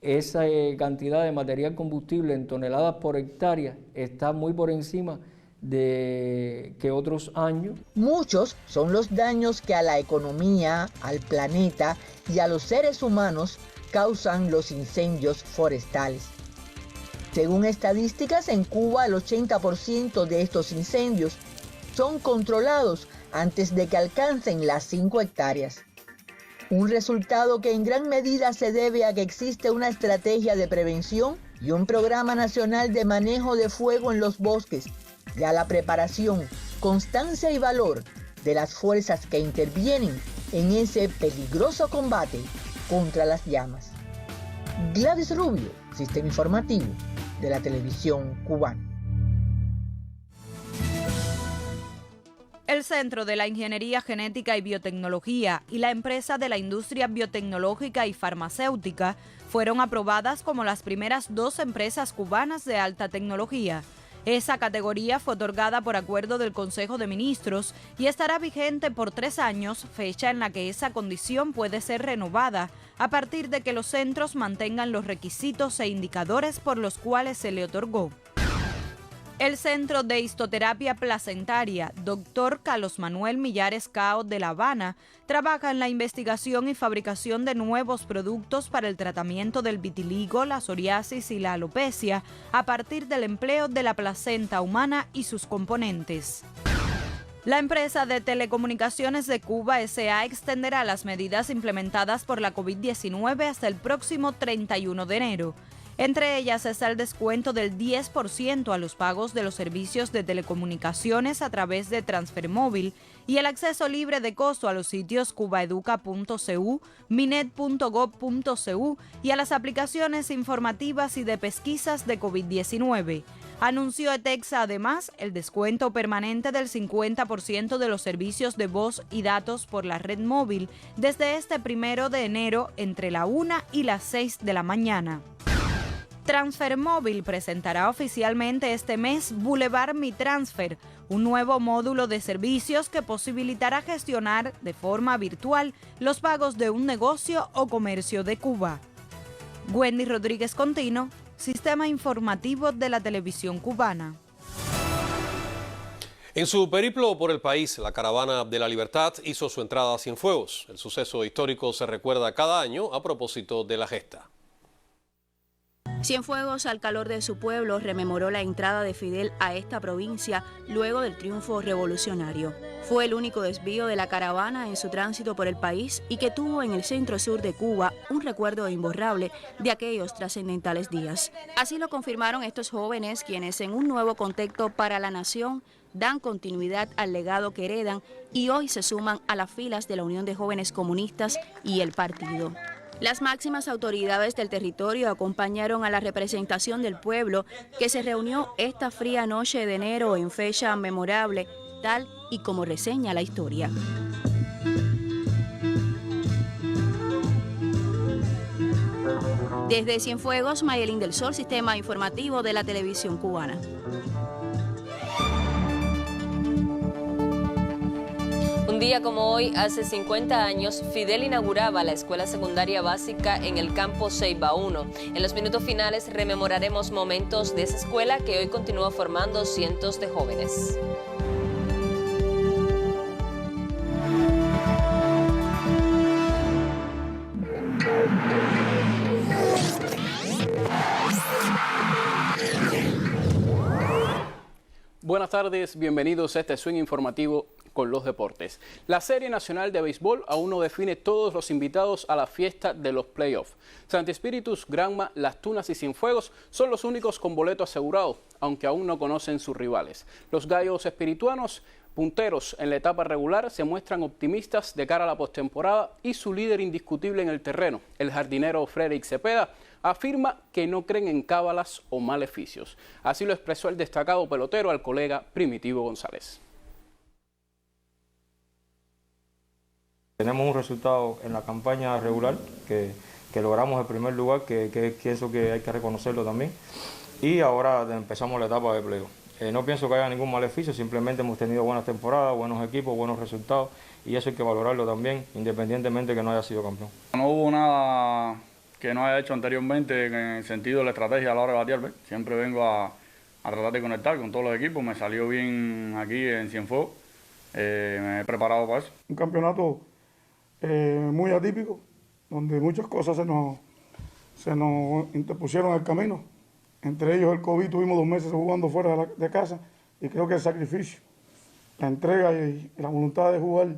Speaker 18: esa cantidad de material combustible en toneladas por hectárea está muy por encima de que otros años.
Speaker 17: Muchos son los daños que a la economía, al planeta y a los seres humanos causan los incendios forestales. Según estadísticas, en Cuba el 80% de estos incendios son controlados antes de que alcancen las 5 hectáreas. Un resultado que en gran medida se debe a que existe una estrategia de prevención y un programa nacional de manejo de fuego en los bosques y a la preparación, constancia y valor de las fuerzas que intervienen en ese peligroso combate contra las llamas. Gladys Rubio, Sistema Informativo de la Televisión Cubana.
Speaker 19: El Centro de la Ingeniería Genética y Biotecnología y la empresa de la industria biotecnológica y farmacéutica fueron aprobadas como las primeras 2 empresas cubanas de alta tecnología. Esa categoría fue otorgada por acuerdo del Consejo de Ministros y estará vigente por 3 años, fecha en la que esa condición puede ser renovada a partir de que los centros mantengan los requisitos e indicadores por los cuales se le otorgó. El Centro de Histoterapia Placentaria, Dr. Carlos Manuel Millares Cao de La Habana, trabaja en la investigación y fabricación de nuevos productos para el tratamiento del vitiligo, la psoriasis y la alopecia a partir del empleo de la placenta humana y sus componentes. La empresa de telecomunicaciones de Cuba S.A. extenderá las medidas implementadas por la COVID-19 hasta el próximo 31 de enero. Entre ellas está el descuento del 10% a los pagos de los servicios de telecomunicaciones a través de transfer móvil y el acceso libre de costo a los sitios cubaeduca.cu, minet.gov.cu y a las aplicaciones informativas y de pesquisas de COVID-19. Anunció ETEXA además el descuento permanente del 50% de los servicios de voz y datos por la red móvil desde este 1 de enero entre la 1 y las 6 de la mañana. Transfer Móvil presentará oficialmente este mes Boulevard Mi Transfer, un nuevo módulo de servicios que posibilitará gestionar de forma virtual los pagos de un negocio o comercio de Cuba. Wendy Rodríguez Contino, Sistema Informativo de la Televisión Cubana.
Speaker 2: En su periplo por el país, la Caravana de la Libertad hizo su entrada a Cienfuegos. El suceso histórico se recuerda cada año a propósito de la gesta.
Speaker 20: Cienfuegos, al calor de su pueblo, rememoró la entrada de Fidel a esta provincia luego del triunfo revolucionario. Fue el único desvío de la caravana en su tránsito por el país y que tuvo en el centro-sur de Cuba un recuerdo imborrable de aquellos trascendentales días. Así lo confirmaron estos jóvenes, quienes en un nuevo contexto para la nación dan continuidad al legado que heredan y hoy se suman a las filas de la Unión de Jóvenes Comunistas y el partido. Las máximas autoridades del territorio acompañaron a la representación del pueblo que se reunió esta fría noche de enero en fecha memorable, tal y como reseña la historia. Desde Cienfuegos, Mayelín del Sol, Sistema Informativo de la Televisión Cubana.
Speaker 1: Un día como hoy, hace 50 años, Fidel inauguraba la escuela secundaria básica en el campo Ceiba 1. En los minutos finales rememoraremos momentos de esa escuela que hoy continúa formando cientos de jóvenes.
Speaker 21: Buenas tardes, bienvenidos a este swing informativo con los deportes. La Serie Nacional de Béisbol aún no define todos los invitados a la fiesta de los playoffs. Santi Espíritus, Granma, Las Tunas y Cienfuegos son los únicos con boleto asegurado, aunque aún no conocen sus rivales. Los gallos espirituanos, punteros en la etapa regular, se muestran optimistas de cara a la postemporada y su líder indiscutible en el terreno, el jardinero Frederick Cepeda, afirma que no creen en cábalas o maleficios. Así lo expresó el destacado pelotero al colega Primitivo González.
Speaker 22: Tenemos un resultado en la campaña regular que logramos el primer lugar, que eso que hay que reconocerlo también. Y ahora empezamos la etapa de playoff. No pienso que haya ningún maleficio, simplemente hemos tenido buenas temporadas, buenos equipos, buenos resultados y eso hay que valorarlo también, independientemente que no haya sido campeón.
Speaker 23: No hubo nada que no haya hecho anteriormente en el sentido de la estrategia a la hora de batear. Siempre vengo a tratar de conectar con todos los equipos, me salió bien aquí en Cienfuegos, me he preparado para eso.
Speaker 24: Un campeonato muy atípico, donde muchas cosas se nos interpusieron en el camino. Entre ellos el COVID, tuvimos 2 meses jugando fuera de casa y creo que el sacrificio, la entrega y la voluntad de jugar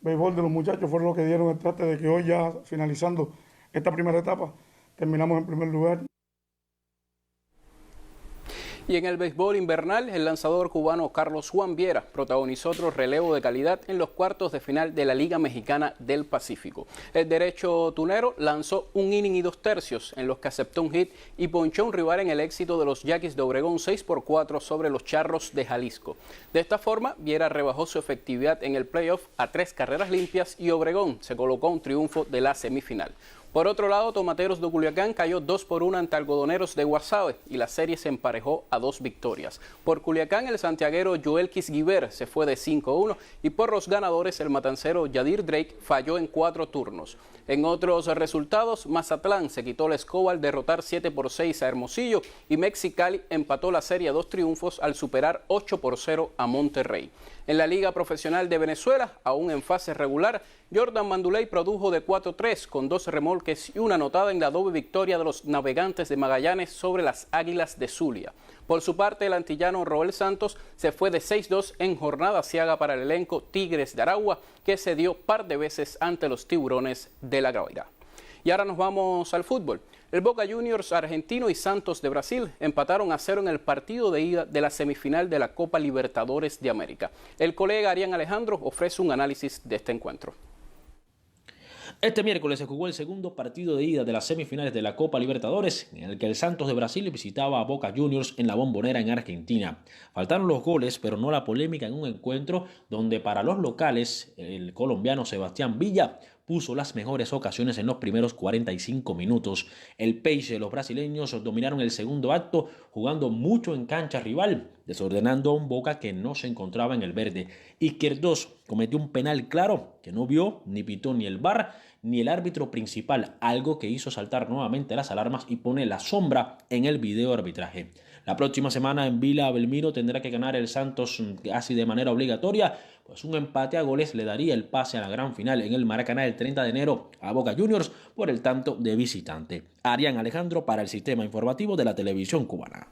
Speaker 24: béisbol de los muchachos fueron los que dieron el traste de que hoy ya finalizando esta primera etapa terminamos en primer lugar.
Speaker 21: Y en el béisbol invernal, el lanzador cubano Carlos Juan Viera protagonizó otro relevo de calidad en los cuartos de final de la Liga Mexicana del Pacífico. El derecho tunero lanzó 1 inning y 2 tercios en los que aceptó un hit y ponchó un rival en el éxito de los Yaquis de Obregón 6-4 sobre los Charros de Jalisco. De esta forma, Viera rebajó su efectividad en el playoff a 3 carreras limpias y Obregón se colocó un triunfo de la semifinal. Por otro lado, Tomateros de Culiacán cayó 2-1 ante Algodoneros de Guasave y la serie se emparejó a 2 victorias. Por Culiacán, el santiaguero Joel Quisguiver se fue de 5-1 y por los ganadores, el matancero Yadir Drake falló en 4 turnos. En otros resultados, Mazatlán se quitó la escoba al derrotar 7-6 a Hermosillo y Mexicali empató la serie a 2 triunfos al superar 8-0 a Monterrey. En la Liga Profesional de Venezuela, aún en fase regular, Jordan Manduley produjo de 4-3 con 2 remolques y una anotada en la doble victoria de los Navegantes de Magallanes sobre las Águilas de Zulia. Por su parte, el antillano Roel Santos se fue de 6-2 en jornada ciaga para el elenco Tigres de Aragua, que se dio par de veces ante los Tiburones de La Guaira. Y ahora nos vamos al fútbol. El Boca Juniors argentino y Santos de Brasil empataron a 0 en el partido de ida de la semifinal de la Copa Libertadores de América. El colega Arián Alejandro ofrece un análisis de este encuentro.
Speaker 3: Este miércoles se jugó el segundo partido de ida de las semifinales de la Copa Libertadores, en el que el Santos de Brasil visitaba a Boca Juniors en la Bombonera en Argentina. Faltaron los goles, pero no la polémica en un encuentro donde para los locales el colombiano Sebastián Villa puso las mejores ocasiones en los primeros 45 minutos. El Peixe de los brasileños dominaron el segundo acto, jugando mucho en cancha rival, desordenando a un Boca que no se encontraba en el verde. Izquierdos cometió un penal claro que no vio ni pitó ni el VAR ni el árbitro principal, algo que hizo saltar nuevamente las alarmas y pone la sombra en el video arbitraje. La próxima semana en Vila Belmiro tendrá que ganar el Santos casi de manera obligatoria, pues un empate a goles le daría el pase a la gran final en el Maracaná el 30 de enero a Boca Juniors por el tanto de visitante. Arián Alejandro para el Sistema Informativo de la Televisión Cubana.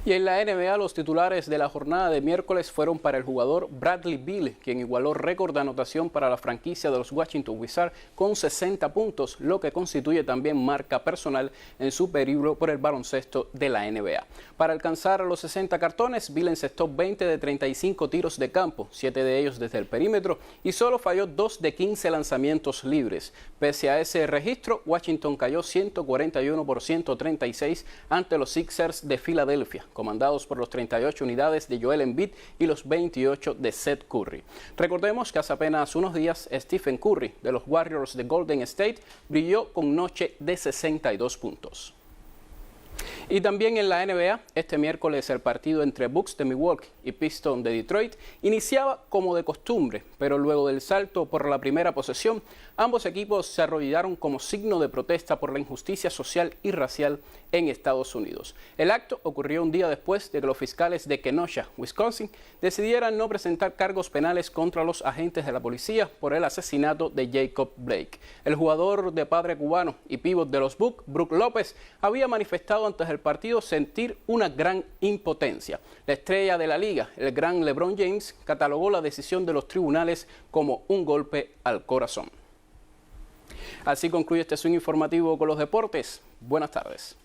Speaker 21: Y en la NBA, los titulares de la jornada de miércoles fueron para el jugador Bradley Beal, quien igualó récord de anotación para la franquicia de los Washington Wizards con 60 puntos, lo que constituye también marca personal en su periplo por el baloncesto de la NBA. Para alcanzar los 60 cartones, Beal encestó 20 de 35 tiros de campo, 7 de ellos desde el perímetro, y solo falló 2 de 15 lanzamientos libres. Pese a ese registro, Washington cayó 141 por 136 ante los Sixers de Filadelfia, comandados por los 38 unidades de Joel Embiid y los 28 de Seth Curry. Recordemos que hace apenas unos días Stephen Curry de los Warriors de Golden State brilló con noche de 62 puntos. Y también en la NBA, este miércoles el partido entre Bucks de Milwaukee y Pistons de Detroit iniciaba como de costumbre, pero luego del salto por la primera posesión, ambos equipos se arrodillaron como signo de protesta por la injusticia social y racial en Estados Unidos. El acto ocurrió un día después de que los fiscales de Kenosha, Wisconsin, decidieran no presentar cargos penales contra los agentes de la policía por el asesinato de Jacob Blake. El jugador de padre cubano y pívot de los Bucks, Brook López, había manifestado antes del partido sentir una gran impotencia. La estrella de la liga, el gran LeBron James, catalogó la decisión de los tribunales como un golpe al corazón. Así concluye este swing informativo con los deportes. Buenas tardes.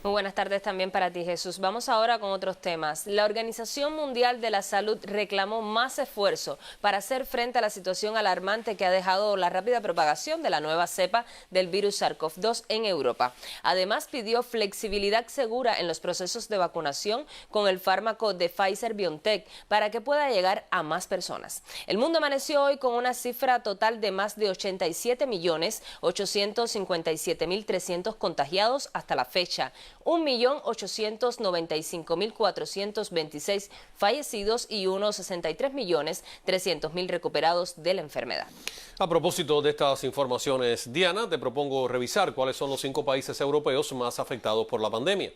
Speaker 1: Muy buenas tardes también para ti, Jesús. Vamos ahora con otros temas. La Organización Mundial de la Salud reclamó más esfuerzo para hacer frente a la situación alarmante que ha dejado la rápida propagación de la nueva cepa del virus SARS-CoV-2 en Europa. Además, pidió flexibilidad segura en los procesos de vacunación con el fármaco de Pfizer-BioNTech para que pueda llegar a más personas. El mundo amaneció hoy con una cifra total de más de 87.857.300 contagiados hasta la fecha. 1.895.426 fallecidos y unos 63.300.000 recuperados de la enfermedad.
Speaker 2: A propósito de estas informaciones, Diana, te propongo revisar cuáles son los 5 países europeos más afectados por la pandemia.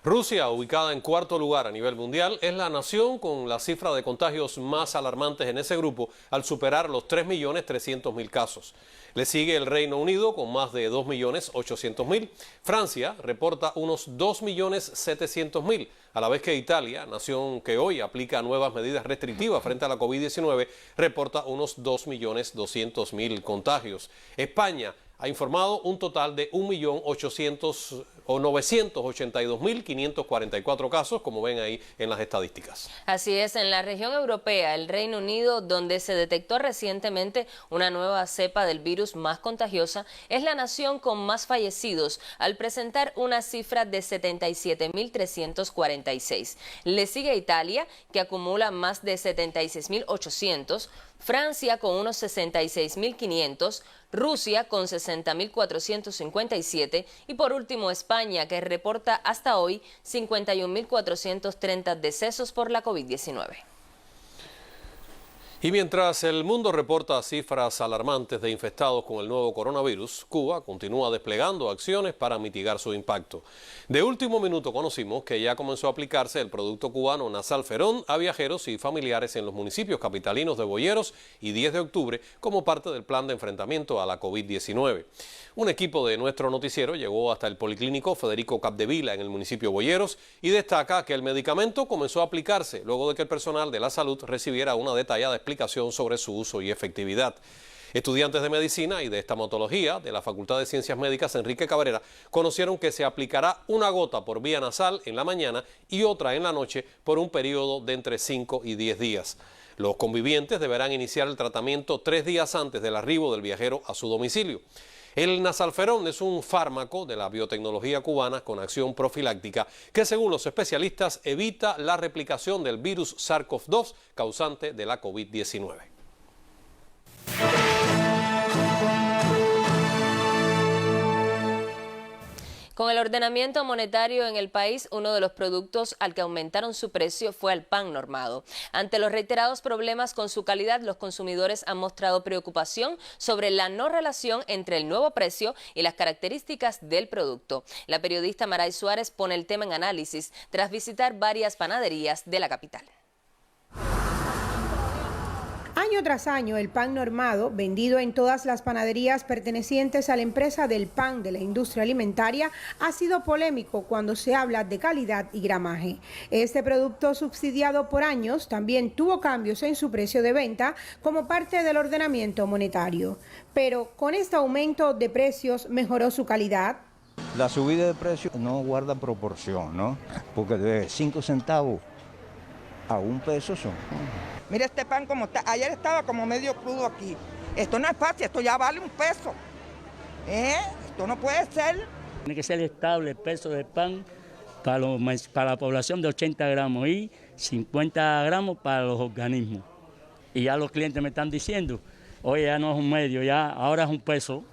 Speaker 2: Rusia, ubicada en cuarto lugar a nivel mundial, es la nación con la cifra de contagios más alarmantes en ese grupo al superar los 3.300.000 casos. Le sigue el Reino Unido con más de 2.800.000. Francia reporta unos 2.700.000, a la vez que Italia, nación que hoy aplica nuevas medidas restrictivas frente a la COVID-19, reporta unos 2.200.000 contagios. España ha informado un total de 982.544 casos, como ven ahí en las estadísticas.
Speaker 1: Así es, en la región europea, el Reino Unido, donde se detectó recientemente una nueva cepa del virus más contagiosa, es la nación con más fallecidos, al presentar una cifra de 77.346. Le sigue Italia, que acumula más de 76.800, Francia con unos 66.500, Rusia con 60.457 y por último España, que reporta hasta hoy 51.430 decesos por la COVID-19.
Speaker 2: Y mientras el mundo reporta cifras alarmantes de infectados con el nuevo coronavirus, Cuba continúa desplegando acciones para mitigar su impacto. De último minuto conocimos que ya comenzó a aplicarse el producto cubano Nasalferón a viajeros y familiares en los municipios capitalinos de Boyeros y 10 de octubre como parte del plan de enfrentamiento a la COVID-19. Un equipo de nuestro noticiero llegó hasta el Policlínico Federico Capdevila en el municipio Boyeros y destaca que el medicamento comenzó a aplicarse luego de que el personal de la salud recibiera una detallada explicación sobre su uso y efectividad. Estudiantes de medicina y de estomatología de la Facultad de Ciencias Médicas Enrique Cabrera conocieron que se aplicará una gota por vía nasal en la mañana y otra en la noche por un periodo de entre 5 y 10 días. Los convivientes deberán iniciar el tratamiento 3 días antes del arribo del viajero a su domicilio. El nasalferón es un fármaco de la biotecnología cubana con acción profiláctica que, según los especialistas, evita la replicación del virus SARS-CoV-2 causante de la COVID-19.
Speaker 1: Con el ordenamiento monetario en el país, uno de los productos al que aumentaron su precio fue el pan normado. Ante los reiterados problemas con su calidad, los consumidores han mostrado preocupación sobre la no relación entre el nuevo precio y las características del producto. La periodista Maray Suárez pone el tema en análisis tras visitar varias panaderías de la capital.
Speaker 4: Año tras año, el pan normado, vendido en todas las panaderías pertenecientes a la empresa del pan de la industria alimentaria, ha sido polémico cuando se habla de calidad y gramaje. Este producto, subsidiado por años, también tuvo cambios en su precio de venta como parte del ordenamiento monetario. Pero con este aumento de precios, ¿mejoró su calidad?
Speaker 5: La subida de precios no guarda proporción, ¿no? Porque de 5 centavos a 1 peso son...
Speaker 6: Mira este pan como está, ayer estaba como medio crudo aquí. Esto no es fácil, esto ya vale 1 peso. Esto no puede ser.
Speaker 7: Tiene que ser estable el peso del pan para la población de 80 gramos y 50 gramos para los organismos. Y ya los clientes me están diciendo, oye, ya no es un medio, ya ahora es 1 peso.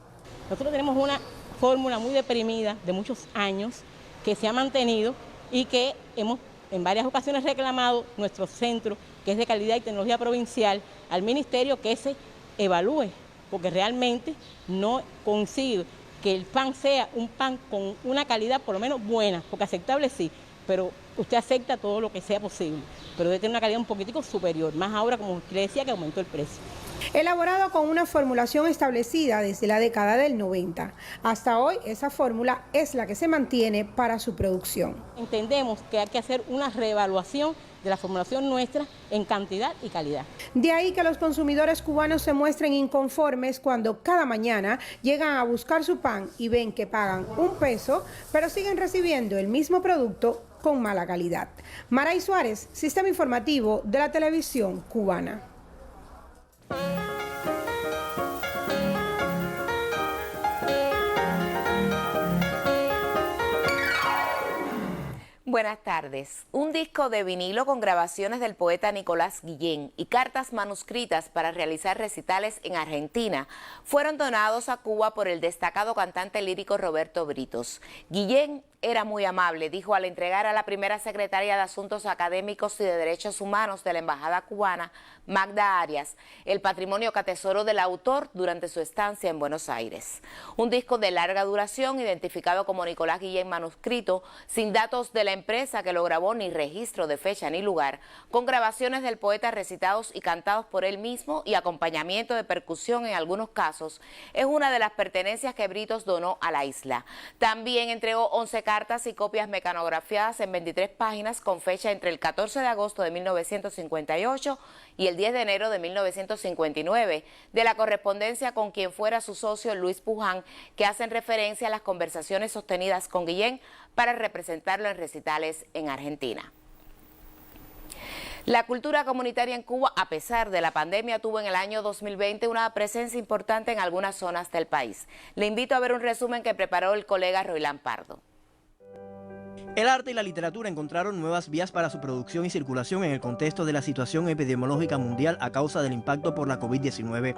Speaker 25: Nosotros tenemos una fórmula muy deprimida de muchos años que se ha mantenido y que hemos en varias ocasiones reclamado nuestro centro, que es de calidad y tecnología provincial, al ministerio que se evalúe, porque realmente no consigo que el pan sea un pan con una calidad por lo menos buena, porque aceptable sí, pero usted acepta todo lo que sea posible, pero debe tener una calidad un poquitico superior, más ahora como le decía que aumentó el precio.
Speaker 4: Elaborado con una formulación establecida desde la década del 90. Hasta hoy, esa fórmula es la que se mantiene para su producción.
Speaker 25: Entendemos que hay que hacer una reevaluación de la formulación nuestra en cantidad y calidad.
Speaker 4: De ahí que los consumidores cubanos se muestren inconformes cuando cada mañana llegan a buscar su pan y ven que pagan 1 peso, pero siguen recibiendo el mismo producto con mala calidad. Maray Suárez, Sistema Informativo de la Televisión Cubana.
Speaker 26: Buenas tardes. Un disco de vinilo con grabaciones del poeta Nicolás Guillén y cartas manuscritas para realizar recitales en Argentina fueron donados a Cuba por el destacado cantante lírico Roberto Britos. Guillén era muy amable, dijo al entregar a la primera secretaria de Asuntos Académicos y de Derechos Humanos de la Embajada Cubana, Magda Arias, el patrimonio que atesoró del autor durante su estancia en Buenos Aires. Un disco de larga duración, identificado como Nicolás Guillén manuscrito, sin datos de la empresa que lo grabó, ni registro de fecha ni lugar, con grabaciones del poeta recitados y cantados por él mismo y acompañamiento de percusión en algunos casos, es una de las pertenencias que Britos donó a la isla. También entregó 11 cartas y copias mecanografiadas en 23 páginas con fecha entre el 14 de agosto de 1958 y el 10 de enero de 1959, de la correspondencia con quien fuera su socio Luis Puján, que hacen referencia a las conversaciones sostenidas con Guillén para representarlo en recitales en Argentina. La cultura comunitaria en Cuba, a pesar de la pandemia, tuvo en el año 2020 una presencia importante en algunas zonas del país. Le invito a ver un resumen que preparó el colega Roilán Pardo.
Speaker 27: El arte y la literatura encontraron nuevas vías para su producción y circulación en el contexto de la situación epidemiológica mundial a causa del impacto por la COVID-19.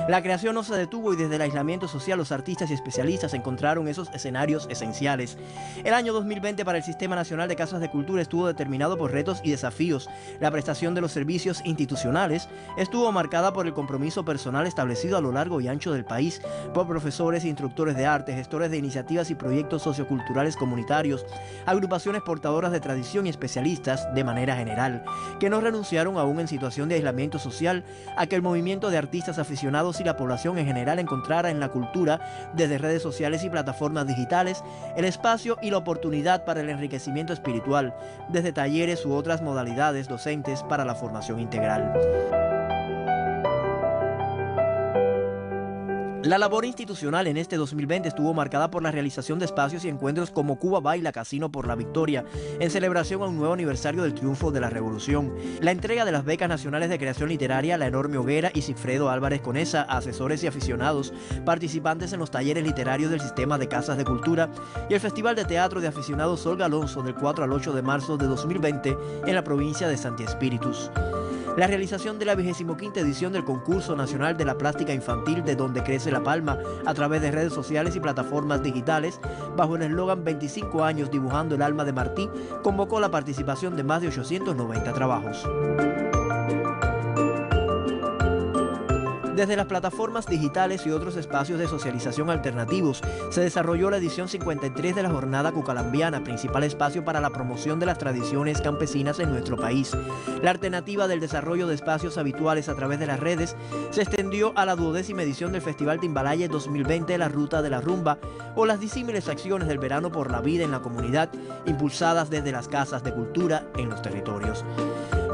Speaker 27: La creación no se detuvo y desde el aislamiento social los artistas y especialistas encontraron esos escenarios esenciales. El año 2020 para el Sistema Nacional de Casas de Cultura estuvo determinado por retos y desafíos. La prestación de los servicios institucionales estuvo marcada por el compromiso personal establecido a lo largo y ancho del país por profesores, instructores de arte, gestores de iniciativas y proyectos socioculturales comunitarios, agrupaciones portadoras de tradición y especialistas de manera general, que no renunciaron aún en situación de aislamiento social a que el movimiento de artistas aficionados y la población en general encontrara en la cultura, desde redes sociales y plataformas digitales, el espacio y la oportunidad para el enriquecimiento espiritual, desde talleres u otras modalidades docentes para la formación integral. La labor institucional en este 2020 estuvo marcada por la realización de espacios y encuentros como Cuba Baila Casino por la Victoria, en celebración a un nuevo aniversario del triunfo de la Revolución, la entrega de las becas nacionales de creación literaria La Enorme Hoguera y Sigfredo Álvarez Conesa a asesores y aficionados participantes en los talleres literarios del sistema de casas de cultura, y el Festival de Teatro de Aficionados Olga Alonso del 4 al 8 de marzo de 2020 en la provincia de Santi Espíritus. La realización de la 25ª edición del Concurso Nacional de la Plástica Infantil de Donde Crece la Palma a través de redes sociales y plataformas digitales, bajo el eslogan 25 años dibujando el alma de Martí, convocó la participación de más de 890 trabajos. Desde las plataformas digitales y otros espacios de socialización alternativos, se desarrolló la edición 53 de la Jornada Cucalambiana, principal espacio para la promoción de las tradiciones campesinas en nuestro país. La alternativa del desarrollo de espacios habituales a través de las redes se extendió a la 12ª edición del Festival Timbalaye 2020, La Ruta de la Rumba, o las disímiles acciones del Verano por la Vida en la comunidad, impulsadas desde las casas de cultura en los territorios.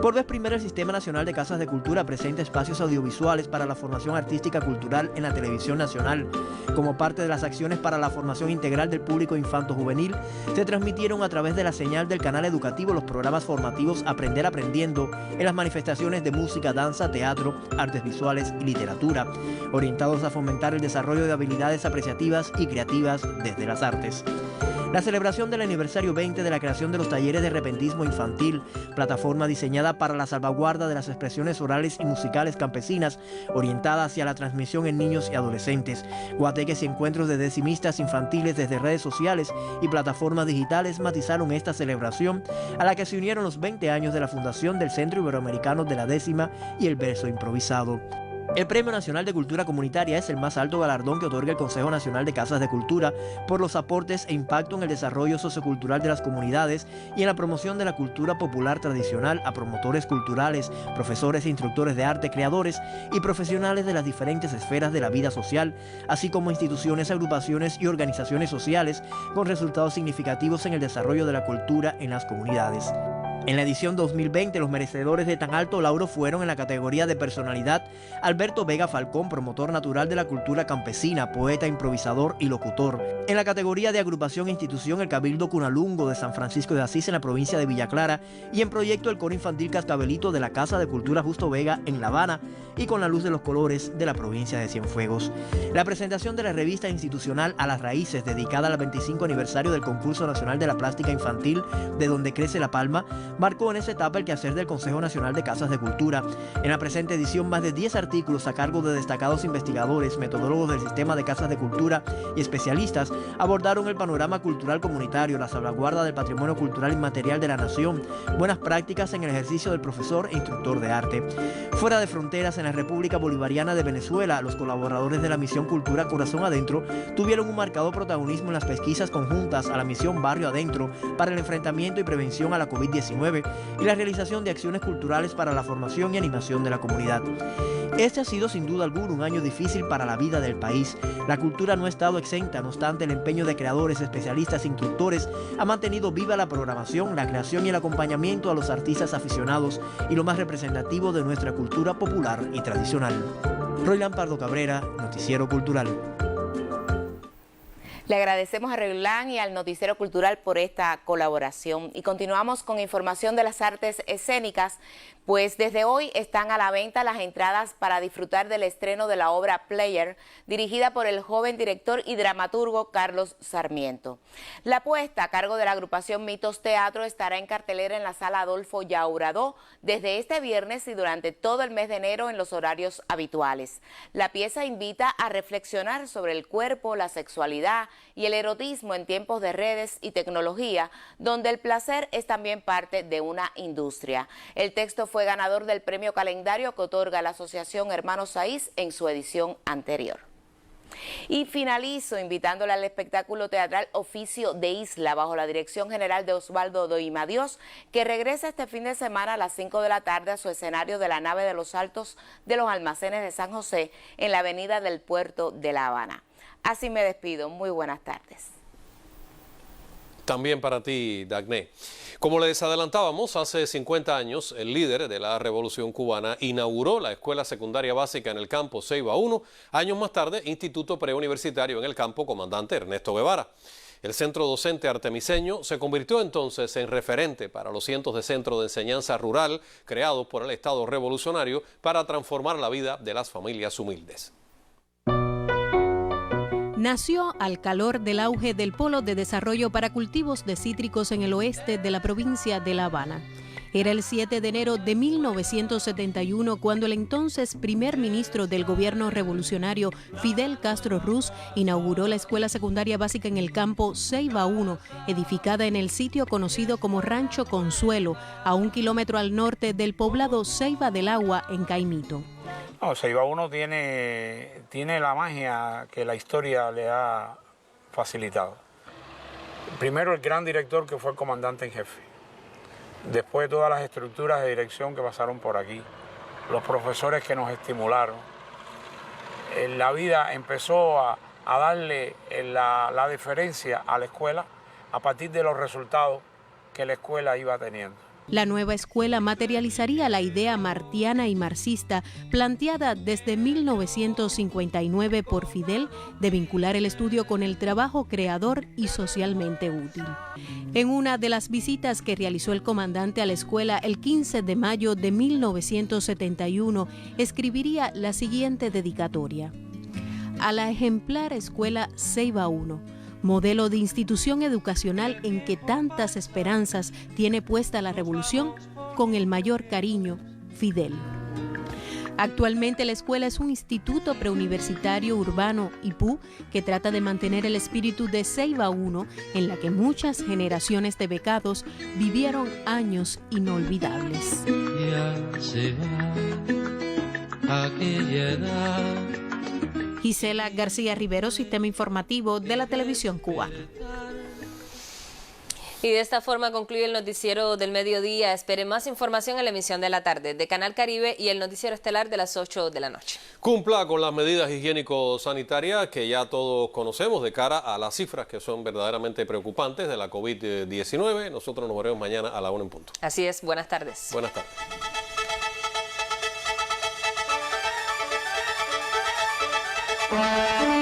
Speaker 27: Por vez primera, el Sistema Nacional de Casas de Cultura presenta espacios audiovisuales para la formación artística cultural en la televisión nacional. Como parte de las acciones para la formación integral del público infanto-juvenil, se transmitieron a través de la señal del canal educativo los programas formativos Aprender Aprendiendo en las manifestaciones de música, danza, teatro, artes visuales y literatura, orientados a fomentar el desarrollo de habilidades apreciativas y creativas desde las artes. La celebración del aniversario 20 de la creación de los talleres de repentismo infantil, plataforma diseñada para la salvaguarda de las expresiones orales y musicales campesinas, orientada hacia la transmisión en niños y adolescentes, guateques y encuentros de decimistas infantiles desde redes sociales y plataformas digitales matizaron esta celebración, a la que se unieron los 20 años de la fundación del Centro Iberoamericano de la Décima y el verso improvisado. El Premio Nacional de Cultura Comunitaria es el más alto galardón que otorga el Consejo Nacional de Casas de Cultura por los aportes e impacto en el desarrollo sociocultural de las comunidades y en la promoción de la cultura popular tradicional a promotores culturales, profesores e instructores de arte, creadores y profesionales de las diferentes esferas de la vida social, así como instituciones, agrupaciones y organizaciones sociales con resultados significativos en el desarrollo de la cultura en las comunidades. En la edición 2020, los merecedores de tan alto lauro fueron en la categoría de personalidad Alberto Vega Falcón, promotor natural de la cultura campesina, poeta, improvisador y locutor. En la categoría de agrupación e institución, el Cabildo Cunalungo de San Francisco de Asís en la provincia de Villa Clara, y en proyecto el coro infantil Cascabelito de la Casa de Cultura Justo Vega en La Habana y con la luz de los colores de la provincia de Cienfuegos. La presentación de la revista institucional A las Raíces, dedicada al 25 aniversario del Concurso Nacional de la Plástica Infantil de Donde Crece la Palma, marcó en esa etapa el quehacer del Consejo Nacional de Casas de Cultura. En la presente edición, más de 10 artículos a cargo de destacados investigadores, metodólogos del sistema de casas de cultura y especialistas abordaron el panorama cultural comunitario, la salvaguarda del patrimonio cultural inmaterial de la nación, buenas prácticas en el ejercicio del profesor e instructor de arte. Fuera de fronteras, en la República Bolivariana de Venezuela, los colaboradores de la Misión Cultura Corazón Adentro tuvieron un marcado protagonismo en las pesquisas conjuntas a la Misión Barrio Adentro para el enfrentamiento y prevención a la COVID-19 y la realización de acciones culturales para la formación y animación de la comunidad. Este ha sido sin duda alguna un año difícil para la vida del país. La cultura no ha estado exenta, no obstante el empeño de creadores, especialistas e instructores ha mantenido viva la programación, la creación y el acompañamiento a los artistas aficionados y lo más representativo de nuestra cultura popular y tradicional. Roylan Pardo Cabrera, Noticiero Cultural.
Speaker 26: Le agradecemos a Roylan y al Noticiero Cultural por esta colaboración. Y continuamos con información de las artes escénicas, pues desde hoy están a la venta las entradas para disfrutar del estreno de la obra Player, dirigida por el joven director y dramaturgo Carlos Sarmiento. La puesta a cargo de la agrupación Mitos Teatro estará en cartelera en la Sala Adolfo Llauradó desde este viernes y durante todo el mes de enero en los horarios habituales. La pieza invita a reflexionar sobre el cuerpo, la sexualidad y el erotismo en tiempos de redes y tecnología, donde el placer es también parte de una industria. El texto fue ganador del premio Calendario que otorga la Asociación Hermanos Saiz en su edición anterior. Y finalizo invitándole al espectáculo teatral Oficio de Isla, bajo la dirección general de Osvaldo Doimadios, que regresa este fin de semana a las 5 de la tarde a su escenario de la nave de los Altos de los Almacenes de San José, en la avenida del Puerto de La Habana. Así me despido. Muy buenas tardes.
Speaker 2: También para ti, Dagné. Como les adelantábamos, hace 50 años, el líder de la Revolución Cubana inauguró la Escuela Secundaria Básica en el campo Ceiba 1. Años más tarde, Instituto Preuniversitario en el campo Comandante Ernesto Guevara. El centro docente artemiseño se convirtió entonces en referente para los cientos de centros de enseñanza rural creados por el Estado revolucionario para transformar la vida de las familias humildes.
Speaker 8: Nació al calor del auge del Polo de Desarrollo para Cultivos de Cítricos en el oeste de la provincia de La Habana. Era el 7 de enero de 1971 cuando el entonces primer ministro del gobierno revolucionario, Fidel Castro Ruz, inauguró la escuela secundaria básica en el campo Ceiba 1, edificada en el sitio conocido como Rancho Consuelo, a 1 kilómetro al norte del poblado Ceiba del Agua, en Caimito.
Speaker 9: No, Ceiba 1 tiene la magia que la historia le ha facilitado. Primero, el gran director que fue el comandante en jefe. Después, todas las estructuras de dirección que pasaron por aquí. Los profesores que nos estimularon. La vida empezó a darle la deferencia a la escuela a partir de los resultados que la escuela iba teniendo.
Speaker 8: La nueva escuela materializaría la idea martiana y marxista planteada desde 1959 por Fidel de vincular el estudio con el trabajo creador y socialmente útil. En una de las visitas que realizó el comandante a la escuela el 15 de mayo de 1971, escribiría la siguiente dedicatoria: a la ejemplar escuela Ceiba 1, modelo de institución educacional en que tantas esperanzas tiene puesta la revolución, con el mayor cariño, Fidel. Actualmente la escuela es un instituto preuniversitario urbano IPU que trata de mantener el espíritu de Ceiba 1, en la que muchas generaciones de becados vivieron años inolvidables.
Speaker 10: Ya se va aquella edad.
Speaker 8: Gisela García Rivero, Sistema Informativo de la Televisión Cubana.
Speaker 1: Y de esta forma concluye el noticiero del mediodía. Espere más información en la emisión de la tarde de Canal Caribe y el noticiero estelar de las 8 de la noche.
Speaker 2: Cumpla con las medidas higiénico-sanitarias que ya todos conocemos de cara a las cifras que son verdaderamente preocupantes de la COVID-19. Nosotros nos veremos mañana a la 1 en punto.
Speaker 1: Así es, buenas tardes.
Speaker 2: Buenas tardes.
Speaker 10: Wow.